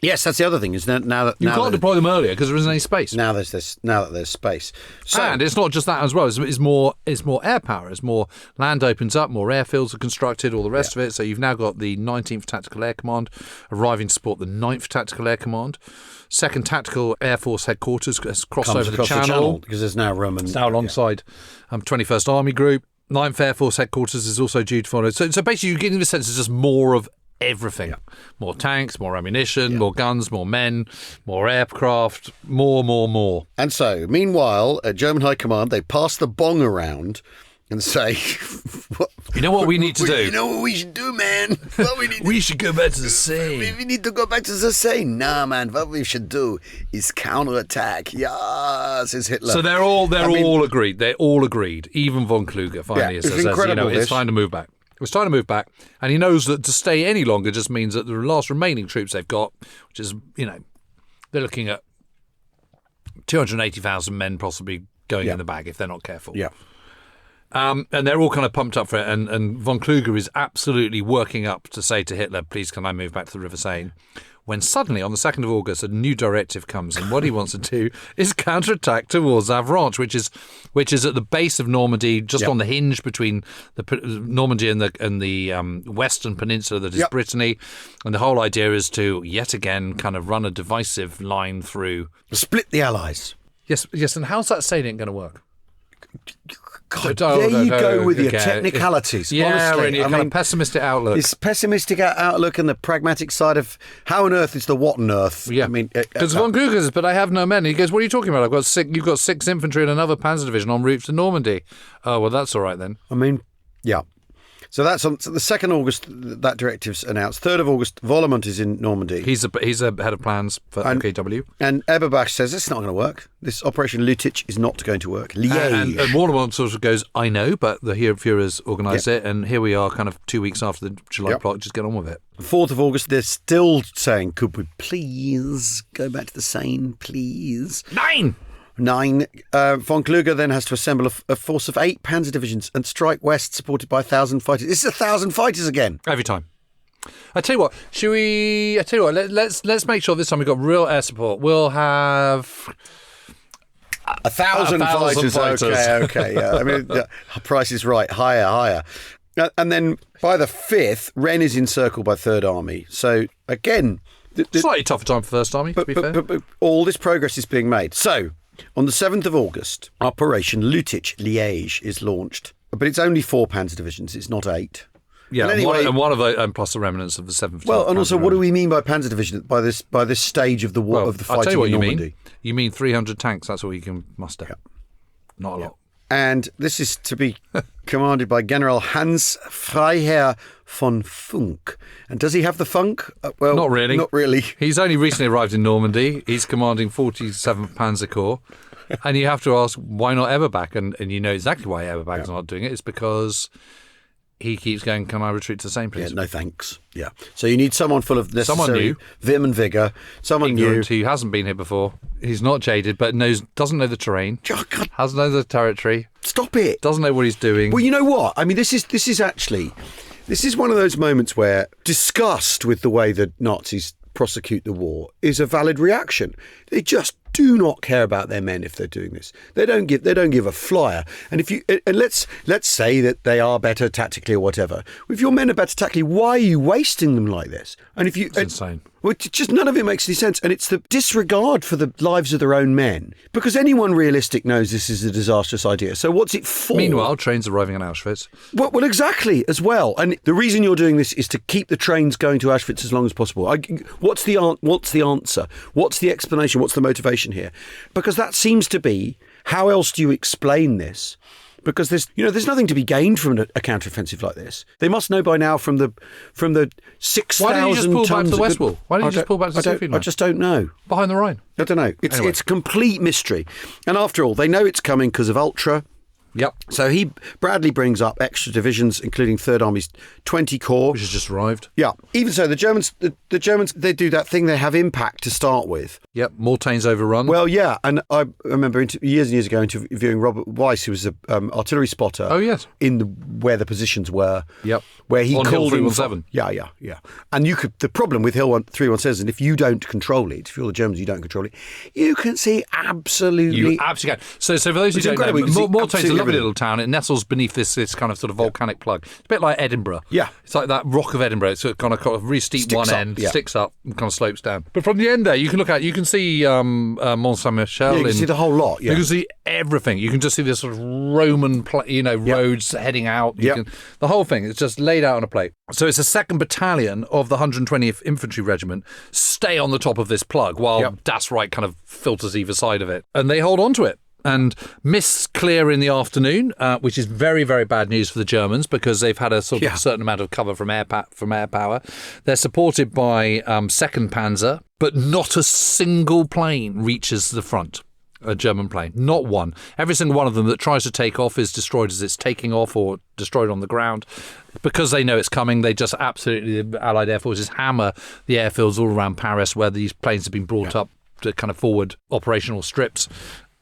Yes, that's the other thing. Is that now that you can't deploy them earlier because there isn't any space. Now that there's space, and it's not just that as well. It's more air power. It's more land opens up, more airfields are constructed, all the rest of it. So you've now got the 19th Tactical Air Command arriving to support the 9th Tactical Air Command. 2nd Tactical Air Force Headquarters has crossed over the channel because there's now room. It's now alongside 21st Army Group. 9th Air Force Headquarters is also due to follow. So basically, you're getting the sense it's just more of everything. More tanks, more ammunition, more guns, more men, more aircraft, more. And so, meanwhile, at German High Command, they pass the bong around and say, you know what we need to do? You know what we should do, man? We should go back to the Seine. We need to go back to the Seine. Nah, man, what we should do is counterattack. Yeah, says Hitler. So they're all agreed. They're all agreed. Even von Kluge finally says, it's time to move back. It's time to move back, and he knows that to stay any longer just means that the last remaining troops they've got, which is, they're looking at 280,000 men possibly going in the bag if they're not careful. Yeah. And they're all kind of pumped up for it. And von Kluge is absolutely working up to say to Hitler, please, can I move back to the River Seine? When suddenly, on the 2nd of August, a new directive comes, and what he wants to do is counterattack towards Avranches, which is at the base of Normandy, just on the hinge between the Normandy and the western peninsula that is Brittany. And the whole idea is to, yet again, kind of run a divisive line through. Split the Allies. Yes, and how's that saying going to work? God, there you go with your technicalities. Yeah, honestly. and your kind of pessimistic outlook. It's pessimistic outlook and the pragmatic side of how on earth is the what on earth. Yeah, I mean, because von Kluge says, but I have no men. He goes, what are you talking about? You've got 6 infantry and another panzer division en route to Normandy. Oh, well, that's all right then. I mean, yeah. So that's on the 2nd of August, that directive's announced. 3rd of August, Vollemont is in Normandy. He's a head of plans for OKW. And Eberbach says, it's not going to work. This Operation Lüttich is not going to work. And Vollemont sort of goes, I know, but the Führer's organised it, and here we are kind of 2 weeks after the July plot, just get on with it. 4th of August, they're still saying, could we please go back to the Seine, please? 9! Von Kluge then has to assemble a force of 8 panzer divisions and strike west, supported by 1,000 fighters. This is 1,000 fighters again. Every time. I tell you what, let's make sure this time we've got real air support. We'll have 1,000 fighters. Okay, yeah. I mean, the price is right. Higher. And then by the 5th, Rennes is encircled by 3rd Army. So again, slightly tougher time for 1st Army, to be fair. But all this progress is being made. So on the 7th of August, Operation Lüttich, Liège, is launched. But it's only 4 panzer divisions. It's not 8. Yeah, and anyway, and one of the plus the remnants of the 7th. Well, and also, what do we mean by panzer division by this stage of the war of the fighting? I'll tell you what in you Normandy? mean. You mean 300 tanks? That's all you can muster. Yeah. Not a lot. And this is to be commanded by General Hans Freiherr von Funk. And does he have the funk? Well, not really. Not really. He's only recently arrived in Normandy. He's commanding 47th Panzer Corps. And you have to ask, why not Eberbach? And you know exactly why Eberbach's not doing it. It's because he keeps going, can I retreat to the same place? Yeah, no thanks. Yeah. So you need someone full of necessary vim and vigour. Someone new. Who hasn't been here before. He's not jaded, but doesn't know the terrain. Oh, God. Hasn't know the territory. Stop it. Doesn't know what he's doing. Well, you know what? I mean, this is one of those moments where disgust with the way the Nazis prosecute the war is a valid reaction. They just do not care about their men if they're doing this. They don't give a flyer. And let's say that they are better tactically or whatever. If your men are better tactically, why are you wasting them like this? And it's insane. Well, just none of it makes any sense. And it's the disregard for the lives of their own men. Because anyone realistic knows this is a disastrous idea. So what's it for? Meanwhile, trains arriving in Auschwitz. Well, exactly, as well. And the reason you're doing this is to keep the trains going to Auschwitz as long as possible. What's the answer? What's the explanation? What's the motivation here? Because that seems to be, how else do you explain this? Because there's nothing to be gained from a counteroffensive like this. They must know by now from the 6,000 Why don't you just pull back to the West Wall? Why don't you just pull back to the Soviet line? I just don't know. Behind the Rhine. I don't know. It's complete mystery. And after all, they know it's coming because of Ultra. Yep. So Bradley brings up extra divisions, including 3rd Army's 20 Corps. Which has just arrived. Yeah. Even so, the Germans, they do that thing. They have impact to start with. Yep. Mortain's overrun. Well, yeah. And I remember years and years ago interviewing Robert Weiss, who was an artillery spotter. Oh, yes. Where the positions were. Yep. Where he on called Hill 317. Yeah. And the problem with Hill 317 is if you don't control it, if you're the Germans, you don't control it, you can see absolutely. You absolutely can. So for those who don't know, Mortain's a lovely little town. It nestles beneath this kind of sort of volcanic plug. It's a bit like Edinburgh. Yeah. It's like that rock of Edinburgh. It's kind of really steep one end, sticks up, and kind of slopes down. But from the end there, you can see Mont Saint-Michel. You can see the whole lot. Yeah. You can see everything. You can just see this sort of Roman, roads heading out. The whole thing is just laid out on a plate. So it's a 2nd Battalion of the 120th Infantry Regiment stay on the top of this plug while Das Reich kind of filters either side of it. And they hold on to it. And mists clear in the afternoon, which is very, very bad news for the Germans because they've had a sort of certain amount of cover from air power. They're supported by 2nd Panzer, but not a single plane reaches the front. A German plane, not one. Every single one of them that tries to take off is destroyed as it's taking off or destroyed on the ground. Because they know it's coming, they just absolutely, the Allied air forces hammer the airfields all around Paris where these planes have been brought up to kind of forward operational strips.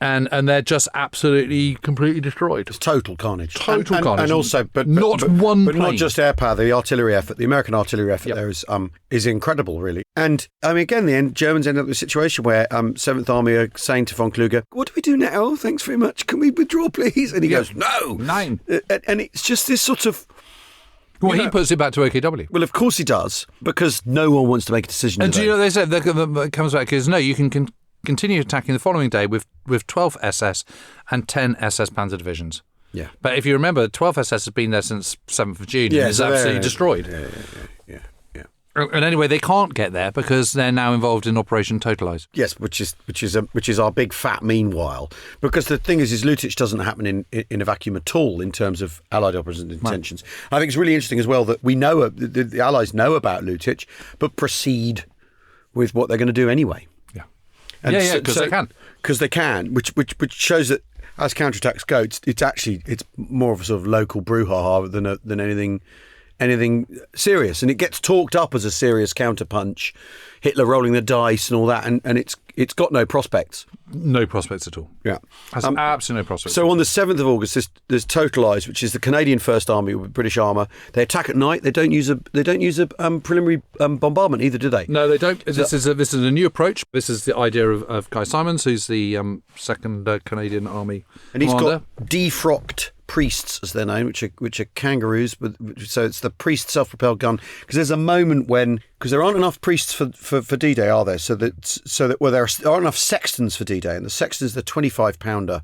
And they're just absolutely, completely destroyed. It's total carnage. Total carnage. And also, but not not just air power. The artillery effort, the American artillery effort there is incredible, really. And I mean, again, the Germans end up with a situation where 7th Army are saying to von Kluge, "What do we do now? Thanks very much. Can we withdraw, please?" And he goes, "No, Nein." And it's just this sort of. Well, he puts it back to OKW. Well, of course he does, because no one wants to make a decision. And do you know what they said? It comes back because no, you can continue attacking the following day with 12 SS and 10 SS Panzer divisions. Yeah. But if you remember, 12 SS has been there since 7th of June and is absolutely destroyed. Yeah. And anyway, they can't get there because they're now involved in Operation Totalize. Yes, which is our big fat meanwhile. Because the thing is Lutich doesn't happen in a vacuum at all in terms of Allied operations intentions. Right. I think it's really interesting as well that we know the Allies know about Lutich, but proceed with what they're going to do anyway. Because they can. Because they can, which shows that as counterattacks go, it's more of a sort of local brouhaha than anything serious, and it gets talked up as a serious counterpunch, Hitler rolling the dice and all that, and it's got no prospects. No prospects at all. Yeah, has absolutely no prospects. So on the 7th of August, there's Totalize, which is the Canadian First Army with British armour. They attack at night. They don't use a preliminary bombardment either, do they? No, they don't. This is a new approach. This is the idea of Guy Simons, who's the 2nd Canadian Army and he's commander. Got defrocked priests, as they're known, which are kangaroos. So it's the priest self-propelled gun. Because there's a moment because there aren't enough priests for D-Day, are there? So that there aren't enough sextons for D-Day, and the sexton is the 25-pounder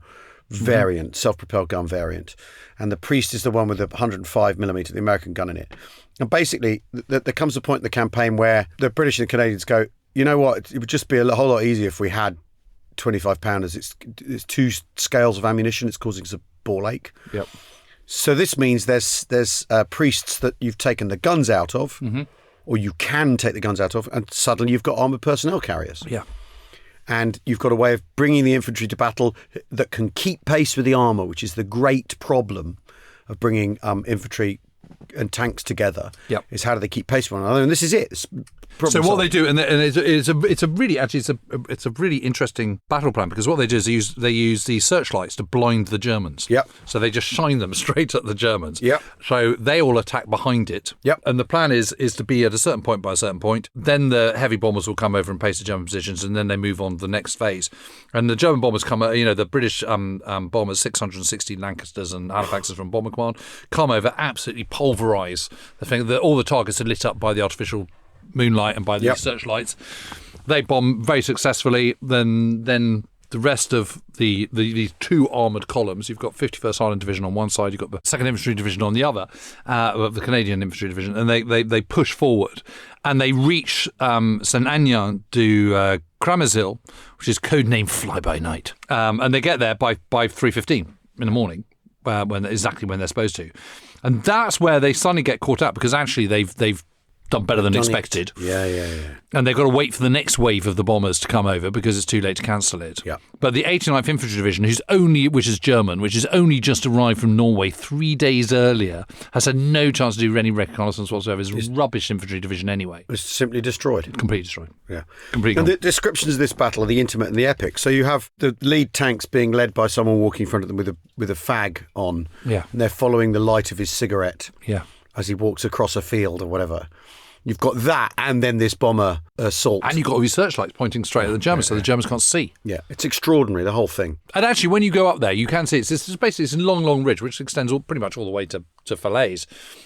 variant, self-propelled gun variant, and the priest is the one with the 105mm, the American gun in it. And basically, there comes a point in the campaign where the British and the Canadians go, you know what? It would just be a whole lot easier if we had 25-pounders. It's 2 scales of ammunition. It's causing some ball ache. Yep. So this means there's priests that you've taken the guns out of, or you can take the guns out of, and suddenly you've got armoured personnel carriers. Yeah. And you've got a way of bringing the infantry to battle that can keep pace with the armour, which is the great problem of bringing infantry and tanks together. Yep. Is how do they keep pace with one another? And this is it. So what they do, and it's a really interesting battle plan, because what they do is they use the searchlights to blind the Germans. Yep. So they just shine them straight at the Germans. Yep. So they all attack behind it. Yep. And the plan is to be at a certain point by a certain point. Then the heavy bombers will come over and pace the German positions, and then they move on to the next phase. And the German bombers come, the British bombers, 660 Lancasters and Halifaxes from Bomber Command, come over, absolutely pulverise the thing. All the targets are lit up by the artificial moonlight and by the searchlights. They bomb very successfully. Then the rest of the 2 armoured columns, you've got 51st Highland Division on one side, you've got the 2nd Infantry Division on the other, of the Canadian Infantry Division, and they push forward, and they reach St Agnan du Cramersil, which is codenamed Fly By Night, and they get there by 3:15 in the morning, when they're supposed to, and that's where they suddenly get caught up, because actually they've done better than expected. Yeah. And they've got to wait for the next wave of the bombers to come over because it's too late to cancel it. Yeah. But the 89th Infantry Division, which is German, which has only just arrived from Norway 3 days earlier, has had no chance to do any reconnaissance whatsoever. It's rubbish infantry division anyway. It's simply destroyed. Completely destroyed. Yeah. Completely And gone. the descriptions of this battle are the intimate and the epic. So you have the lead tanks being led by someone walking in front of them with a fag on. Yeah. And they're following the light of his cigarette. Yeah. As he walks across a field or whatever. You've got that, and then this bomber assault. And you've got all these searchlights pointing straight at the Germans, so the Germans can't see. Yeah, it's extraordinary, the whole thing. And actually, when you go up there, you can see it's a long ridge, which extends pretty much all the way to Falaise,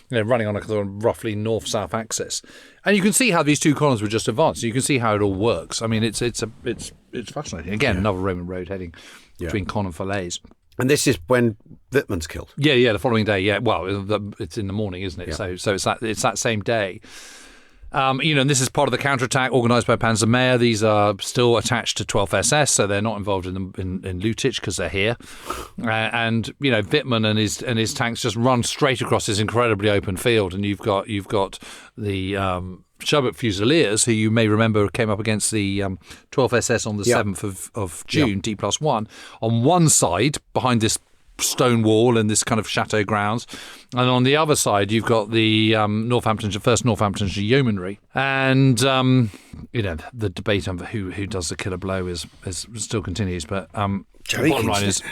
running on a roughly north-south axis. And you can see how these 2 columns were just advanced. You can see how it all works. I mean, it's fascinating. Again, another Roman road heading between Caen and Falaise. And this is when Wittmann's killed. Yeah, the following day. Yeah, well, it's in the morning, isn't it? Yeah. So it's that same day. And this is part of the counterattack organised by Panzermeer. These are still attached to 12th SS, so they're not involved in Lutich because they're here. And Wittmann and his tanks just run straight across this incredibly open field, and you've got the Sherbet Fusiliers, who you may remember came up against the 12th SS on the 7th of June, D+1, on one side behind this stone wall and this kind of chateau grounds, and on the other side you've got the 1st Northamptonshire Yeomanry, and the debate over who does the killer blow is still continues. But the Jerry bottom line Kingston.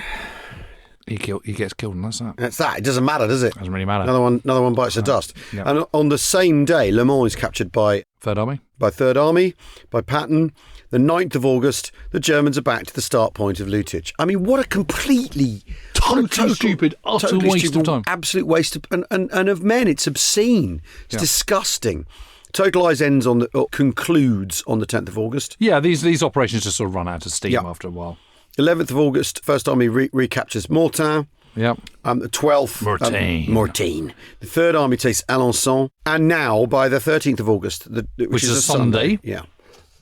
is he gets killed, and that's that. That's that. It doesn't matter, does it? Doesn't really matter. Another one bites the dust. Yeah. And on the same day, Le Mans is captured by Third Army. Third Army, by Patton. The 9th of August, the Germans are back to the start point of Lüttich. I mean, what a completely... Totally stupid, utter waste of time. Absolute waste of... And of men, it's obscene. It's disgusting. Total Eyes concludes on the 10th of August. Yeah, these operations just sort of run out of steam after a while. 11th of August, First Army recaptures Mortain. Yep. The 12th... Mortain. The Third Army takes Alençon. And now, by the 13th of August... which is a Sunday. Yeah.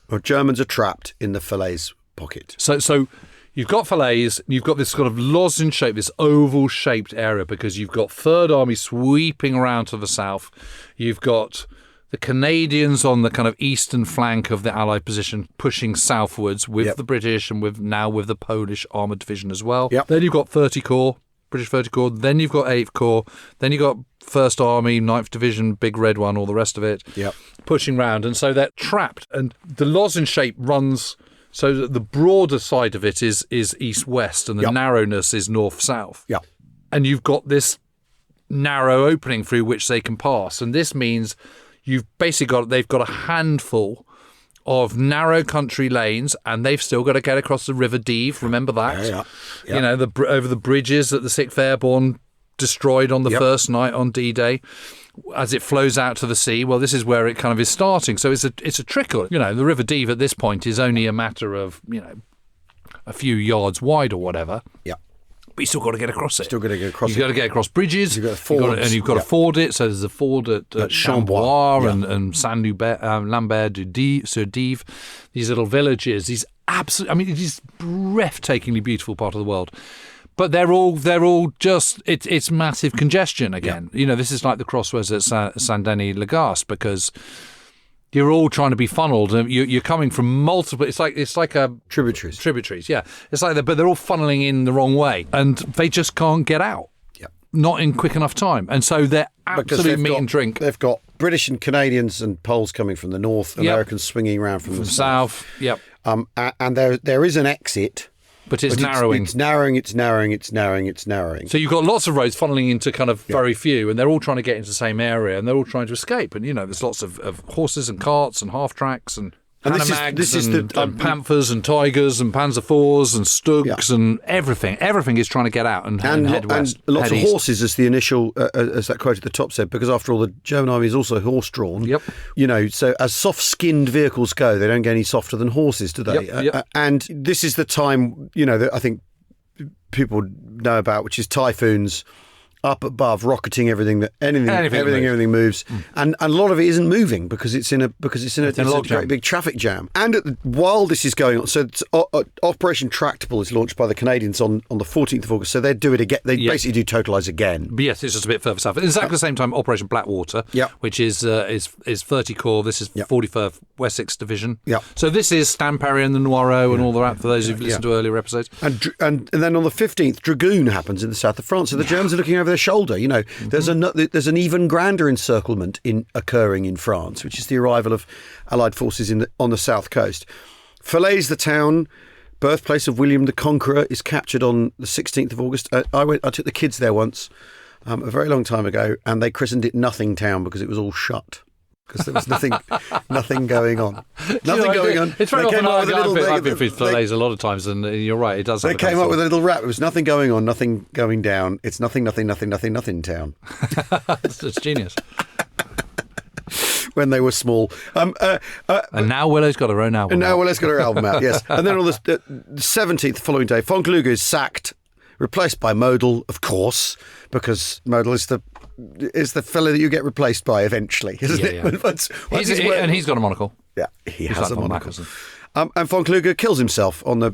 The Germans are trapped in the Falaise pocket. So you've got Falaise, you've got this sort of lozenge shape, this oval-shaped area, because you've got Third Army sweeping around to the south. You've got the Canadians on the kind of eastern flank of the Allied position pushing southwards with the British and with the Polish Armoured Division as well. Yep. Then you've got 30 Corps, British 30 Corps. Then you've got 8th Corps. Then you've got 1st Army, 9th Division, big red one, all the rest of it, pushing round. And so they're trapped. And the lozenge shape runs so that the broader side of it is east-west and the narrowness is north-south. Yeah. And you've got this narrow opening through which they can pass. And this means you've basically they've got a handful of narrow country lanes, and they've still got to get across the River Dive. Remember that? Yeah. You know, over the bridges that the 6th Airborne destroyed on the first night on D-Day, as it flows out to the sea. Well, this is where it kind of is starting. So it's a trickle. You know, the River Dive at this point is only a matter of, a few yards wide or whatever. Yeah. But you still got to get across it. Still got to get across it. You've got to get across bridges. You've got to ford. And you've got to ford it. So there's a ford at Chambois and Saint-Lambert-sur-Dive. These little villages. These it is breathtakingly beautiful part of the world. But they're all just it's massive congestion again. Yeah. This is like the crossroads at Saint-Denis-le-Gast, because you're all trying to be funneled. You're coming from multiple. It's like a tributaries. Yeah, it's like but they're all funneling in the wrong way, and they just can't get out. Yeah, not in quick enough time, and so they're absolute meat and drink. They've got British and Canadians and Poles coming from the north, Americans swinging around from the south. Yep. And there is an exit. But it's narrowing. It's narrowing. So you've got lots of roads funneling into kind of very few, and they're all trying to get into the same area, and they're all trying to escape. And, there's lots of horses and carts and half-tracks and and panthers and tigers and Panzer IVs and Stugs and everything. Everything is trying to get out and head west. And lots of horses, as the initial, as that quote at the top said, because after all, the German army is also horse-drawn. Yep. So as soft-skinned vehicles go, they don't get any softer than horses, do they? Yep. And this is the time, that I think people know about, which is typhoons up above, rocketing everything moves, and a lot of it isn't moving because it's in a great big traffic jam. And while this is going on, so Operation Tractable is launched by the Canadians on the 14th of August. So they do it again. They basically do Total Eyes again. But yes, it's just a bit further south. At exactly the same time, Operation Blackwater, which is 30 Corps. This is 43rd Wessex Division. Yeah. So this is Stamperry and the Noireau and all that. For those who've listened to earlier episodes. And then on the 15th, Dragoon happens in the south of France. So the Germans are looking over their shoulder. There's an even grander encirclement occurring in France, which is the arrival of Allied forces on the south coast. Falaise, the town, birthplace of William the Conqueror, is captured on the 16th of August. I took the kids there once, a very long time ago, and they christened it Nothing Town because it was all shut. Because there was nothing going on. Nothing going on. It's very often I've been through Falaise a lot of times, and you're right, it does. They came up with a little rap. It was nothing going on, nothing going down. It's nothing town. It's genius. When they were small. And now Willow's got her own album. And now Willow's got her album out, yes. And then on the 17th, the following day, von Kluge is sacked, replaced by Model, of course, because Model is the fella that you get replaced by eventually, isn't it? Yeah. And he's got a monocle. Yeah, he has a monocle. And von Kluge kills himself on the...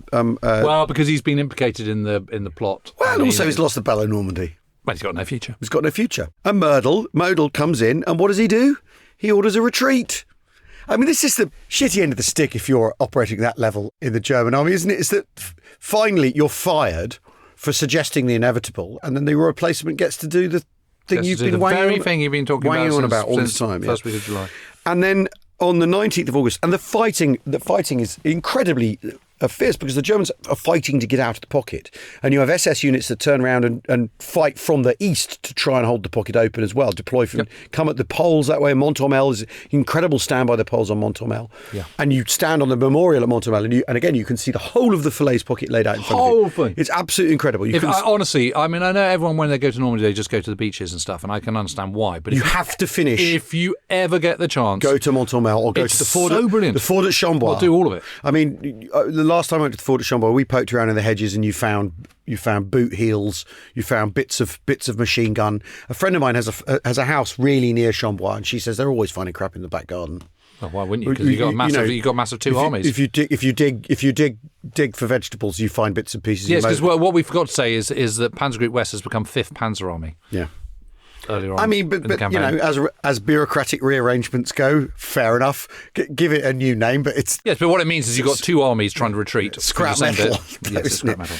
because he's been implicated in the plot. Well, and also he's lost the Battle of Normandy. But he's got no future. He's got no future. And Model comes in, and what does he do? He orders a retreat. I mean, this is the shitty end of the stick if you're operating that level in the German army, isn't it? It's that finally you're fired for suggesting the inevitable, and then the replacement gets to do the thing you've been very thing you've been talking about all the time. First week of July. And then on the 19th of August, and the fighting is incredibly fierce because the Germans are fighting to get out of the pocket, and you have SS units that turn around and fight from the east to try and hold the pocket open as well, deploy from, come at the Poles that way. Montormel is an incredible stand by the Poles on Montormel, and you stand on the memorial at Montormel, and again you can see the whole of the Falaise pocket laid out in front of you. Whole thing. It's absolutely incredible. Honestly, I mean, I know everyone when they go to Normandy they just go to the beaches and stuff, and I can understand why, but you have to finish. If you ever get the chance, go to Montormel or go to the ford. So brilliant. The ford at Chambois. We'll do all of it. I mean, the last time I went to the ford at Chambois, we poked around in the hedges and you found boot heels, you found bits of machine gun. A friend of mine has a house really near Chambois, and she says they're always finding crap in the back garden. Well, why wouldn't you? Because you've got massive two armies. If you dig for vegetables, you find bits and pieces. Yes, because what we forgot to say is that Panzer Group West has become 5th Panzer Army. Yeah. Earlier on. I mean, but you know, as bureaucratic rearrangements go, fair enough. Give it a new name, but it's yes. But what it means is you've got two armies trying to retreat. Scrap metal. Yes, scrap metal.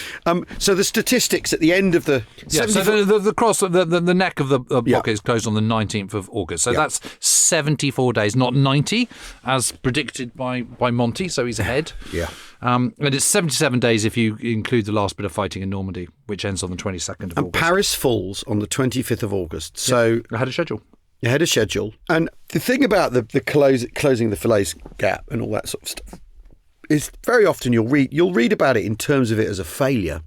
So the statistics at the end of the so the neck of the pocket is closed on the 19th of August. So that's 74 days, not 90, as predicted by Monty. So he's ahead. Yeah. And it's 77 days if you include the last bit of fighting in Normandy, which ends on the 22nd of August. And Paris falls on the 25th of August. So ahead of schedule. Ahead of schedule. And the thing about the closing the Falaise gap and all that sort of stuff is very often you'll read about it in terms of it as a failure.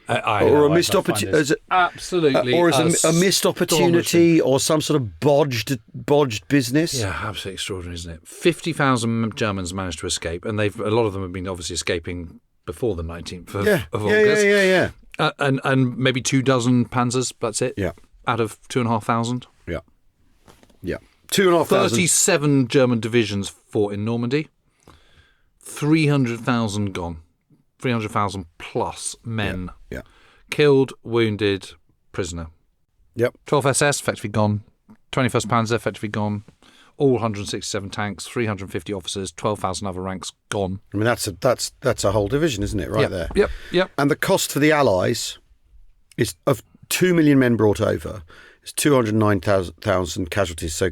Or a missed opportunity, absolutely, or as a missed opportunity, or some sort of bodged business. Yeah, absolutely extraordinary, isn't it? 50,000 Germans managed to escape, and a lot of them have been obviously escaping before the 19th of August. Yeah. And maybe 24 Panzers. That's it. Yeah, out of 2,500. Yeah, 2,500. 37 German divisions fought in Normandy. 300,000 gone. 300,000 plus men killed, wounded, prisoner. Yep. 12 SS effectively gone. 21st Panzer effectively gone. All 167 tanks, 350 officers, 12,000 other ranks gone. I mean that's a whole division, isn't it? Right there. Yep. And the cost for the Allies is of 2 million men brought over. It's 209,000 casualties. So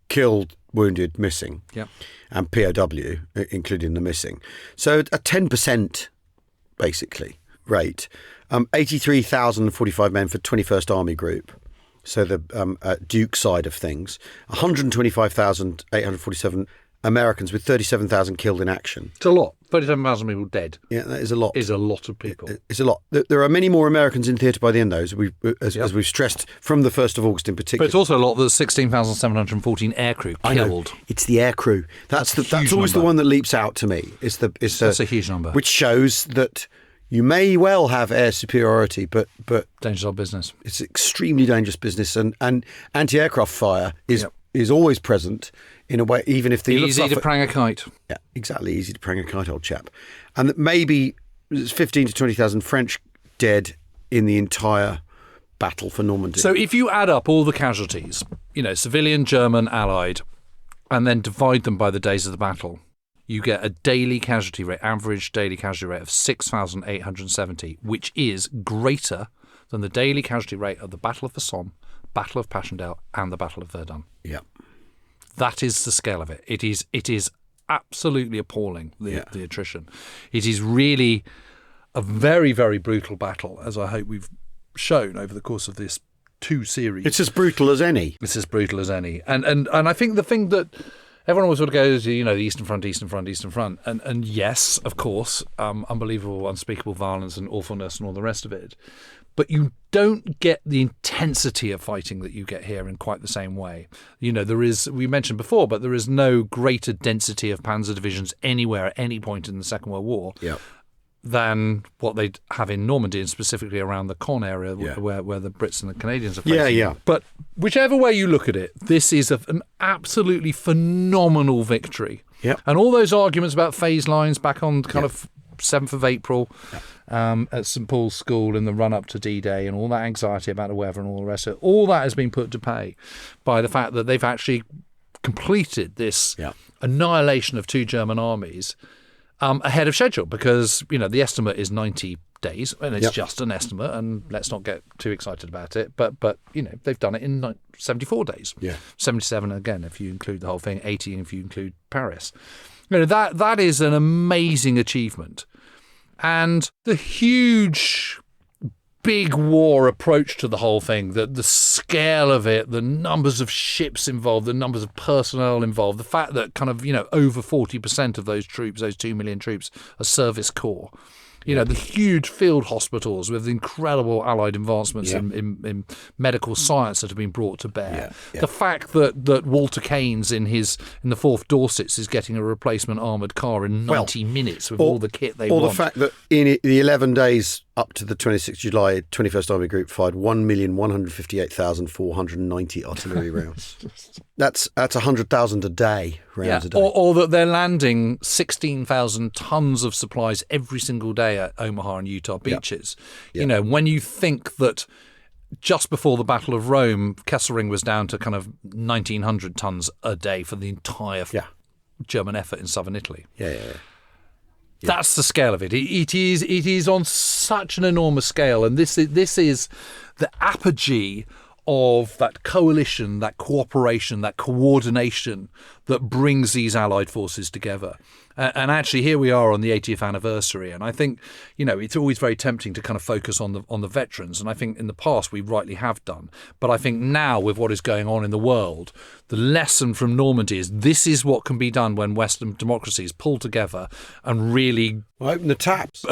killed, wounded, missing. Yep. And POW, including the missing. So a 10%. Basically, rate. 83,045 men for 21st Army Group, so the Duke side of things. 125,847 Americans with 37,000 killed in action. It's a lot. 37,000 people dead. Yeah, that is a lot. Is a lot of people. It's a lot. There are many more Americans in theatre by the end, though, as we've stressed from the 1st of August in particular. But it's also a lot. There's 16,714 aircrew killed. It's the aircrew. That's always the one that leaps out to me. That's a huge number, which shows that you may well have air superiority, but dangerous old business. It's extremely dangerous business, and anti-aircraft fire is always present in a way, even if the easy to prang a kite. Yeah, exactly, easy to prang a kite, old chap. And that maybe there's 15 to 20,000 French dead in the entire battle for Normandy. So if you add up all the casualties, civilian, German, Allied, and then divide them by the days of the battle, you get a daily casualty rate, average daily casualty rate of 6,870, which is greater than the daily casualty rate of the Battle of the Somme, Battle of Passchendaele, and the Battle of Verdun. Yeah. That is the scale of it. It is absolutely appalling, the attrition. It is really a very, very brutal battle, as I hope we've shown over the course of this 2 series. It's as brutal as any. It's as brutal as any. And I think the thing that everyone always sort of goes, the Eastern Front. And yes, of course, unbelievable, unspeakable violence and awfulness and all the rest of it. But you don't get the intensity of fighting that you get here in quite the same way. There is, we mentioned before, but there is no greater density of panzer divisions anywhere at any point in the Second World War than what they have in Normandy, and specifically around the Caen area where the Brits and the Canadians are fighting. Yeah. But whichever way you look at it, this is an absolutely phenomenal victory. Yep. And all those arguments about phase lines back on kind of 7th of April at St Paul's School in the run-up to D-Day, and all that anxiety about the weather and all the rest of it, all that has been put to pay by the fact that they've actually completed this annihilation of 2 German armies ahead of schedule, because the estimate is 90 days, and it's just an estimate, and let's not get too excited about it. But they've done it in 74 days. 77 again if you include the whole thing, 80 if you include Paris. That is an amazing achievement, and the huge big war approach to the whole thing, the scale of it, the numbers of ships involved, the numbers of personnel involved, the fact that kind of, over 40% of those troops, those 2 million troops, are service corps. The huge field hospitals with incredible Allied advancements in medical science that have been brought to bear. The fact that Walter Keynes in the 4th Dorsets is getting a replacement armoured car in 90 minutes with all the kit they want. Or the fact that in the 11 days up to the 26th July, 21st Army Group fired 1,158,490 artillery rounds. That's 100,000 a day, rounds a day. Or that they're landing 16,000 tons of supplies every single day at Omaha and Utah beaches. When you think that just before the Battle of Rome, Kesselring was down to kind of 1,900 tons a day for the entire German effort in southern Italy. That's the scale of it. It is on such an enormous scale, and this is the apogee of that coalition, that cooperation, that coordination that brings these Allied forces together. And actually, here we are on the 80th anniversary, and I think it's always very tempting to kind of focus on the veterans, and I think in the past we rightly have done. But I think now, with what is going on in the world, the lesson from Normandy is this is what can be done when Western democracies pull together and really open the taps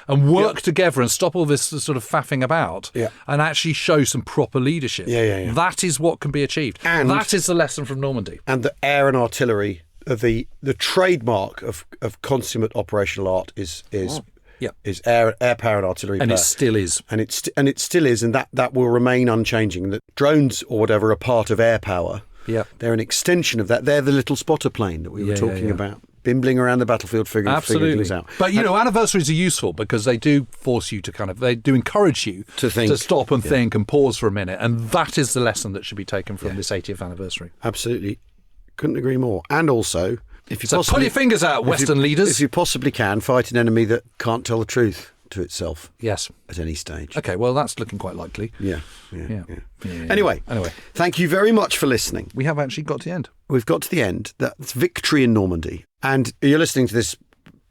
and work together and stop all this sort of faffing about and actually show some proper leadership. That is what can be achieved, and that is the lesson from Normandy. And the air and artillery, the trademark of consummate operational art is air power and artillery and power. It still is, and it still is, and that will remain unchanging. That drones or whatever are part of air power. They're an extension of that. They're the little spotter plane that we were talking about, bimbling around the battlefield, figuring things out. But anniversaries are useful because they do force you to they do encourage you to think, to stop and think and pause for a minute, and that is the lesson that should be taken from this 80th anniversary. Absolutely. Couldn't agree more. And also, if you pull your fingers out, Western leaders. If you possibly can, fight an enemy that can't tell the truth to itself. Yes. At any stage. Okay, well, that's looking quite likely. Yeah. Anyway, thank you very much for listening. We have actually got to the end. We've got to the end. That's victory in Normandy. And you're listening to this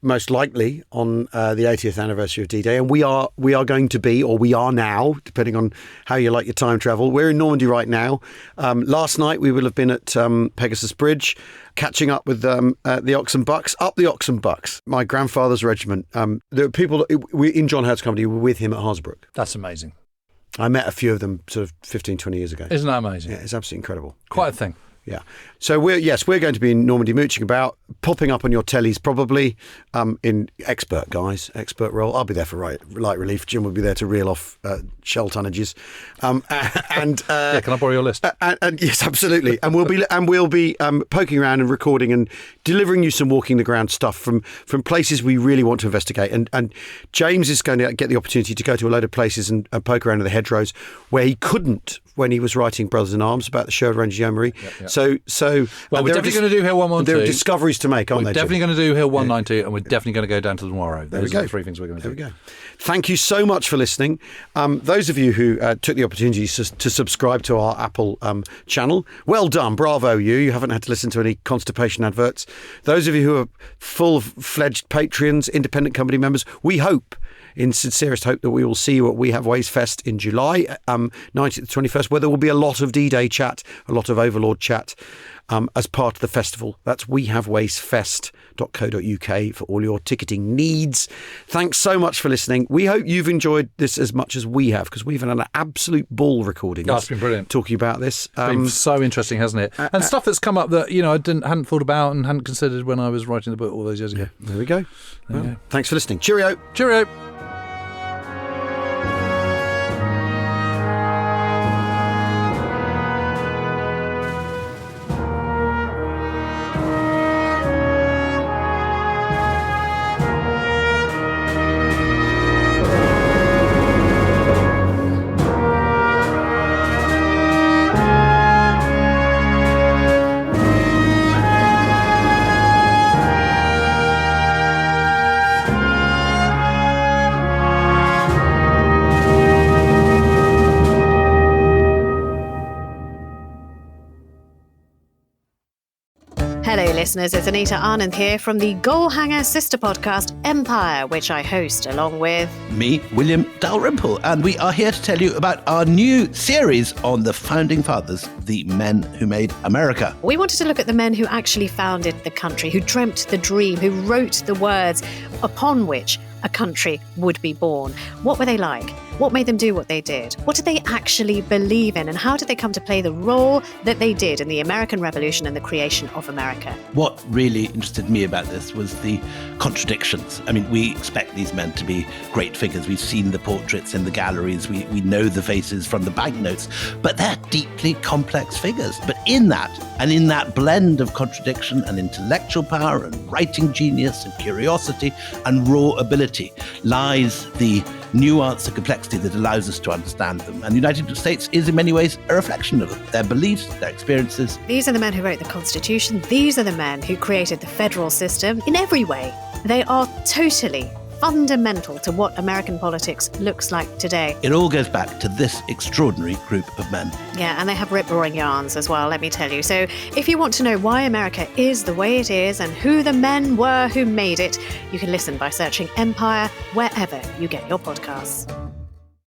most likely on the 80th anniversary of D-Day, and we are going to be, or we are now, depending on how you like your time travel. We're in Normandy right now. Last night we will have been at Pegasus Bridge, catching up with the Oxen Bucks, up the Oxen Bucks, my grandfather's regiment. There were people in John Hurt's company were with him at Harsbrook. That's amazing. I met a few of them sort of 15, 20 years ago. Isn't that amazing? Yeah, it's absolutely incredible. Quite a thing. Yeah. So we're going to be in Normandy mooching about, popping up on your tellies probably, in expert role. I'll be there for light relief. Jim will be there to reel off shell tonnages. Can I borrow your list? And yes, absolutely. And we'll be poking around and recording and delivering you some walking the ground stuff from places we really want to investigate. And James is going to get the opportunity to go to a load of places and poke around in the hedgerows where he couldn't when he was writing Brothers in Arms about the Sherwood Range of Yeomanry. So well, we're definitely going to do Hill 112. There are discoveries to make, aren't there? We're definitely going to do Hill 192, and we're definitely going to go down to the Moirot. Those are the three things we're going to do. There we go. Thank you so much for listening. Those of you who took the opportunity to subscribe to our Apple channel, well done, bravo you. You haven't had to listen to any constipation adverts. Those of you who are full-fledged Patreons, independent company members, we hope, in sincerest hope, that we will see you at We Have Ways Fest in July, 19th to 21st, where there will be a lot of D-Day chat, a lot of Overlord chat as part of the festival. That's WeHaveWaysFest.co.uk for all your ticketing needs. Thanks so much for listening. We hope you've enjoyed this as much as we have, because we've had an absolute ball recording. It's been brilliant. Talking about this. It's been so interesting, hasn't it? And stuff that's come up that I hadn't thought about and hadn't considered when I was writing the book all those years ago. There we go. Thanks for listening. Cheerio. Cheerio. Hello, listeners. It's Anita Anand here from the Goalhanger sister podcast, Empire, which I host along with me, William Dalrymple, and we are here to tell you about our new series on the founding fathers, the men who made America. We wanted to look at the men who actually founded the country, who dreamt the dream, who wrote the words upon which a country would be born. What were they like? What made them do what they did? What did they actually believe in? And how did they come to play the role that they did in the American Revolution and the creation of America? What really interested me about this was the contradictions. I mean, we expect these men to be great figures. We've seen the portraits in the galleries. We know the faces from the banknotes, but they're deeply complex figures. But in that blend of contradiction and intellectual power and writing genius and curiosity and raw ability lies the nuance and complexity that allows us to understand them. And the United States is in many ways a reflection of them, their beliefs, their experiences. These are the men who wrote the Constitution. These are the men who created the federal system in every way. They are totally fundamental to what American politics looks like today. It all goes back to this extraordinary group of men. Yeah, and they have rip-roaring yarns as well, let me tell you. So if you want to know why America is the way it is and who the men were who made it, you can listen by searching Empire wherever you get your podcasts.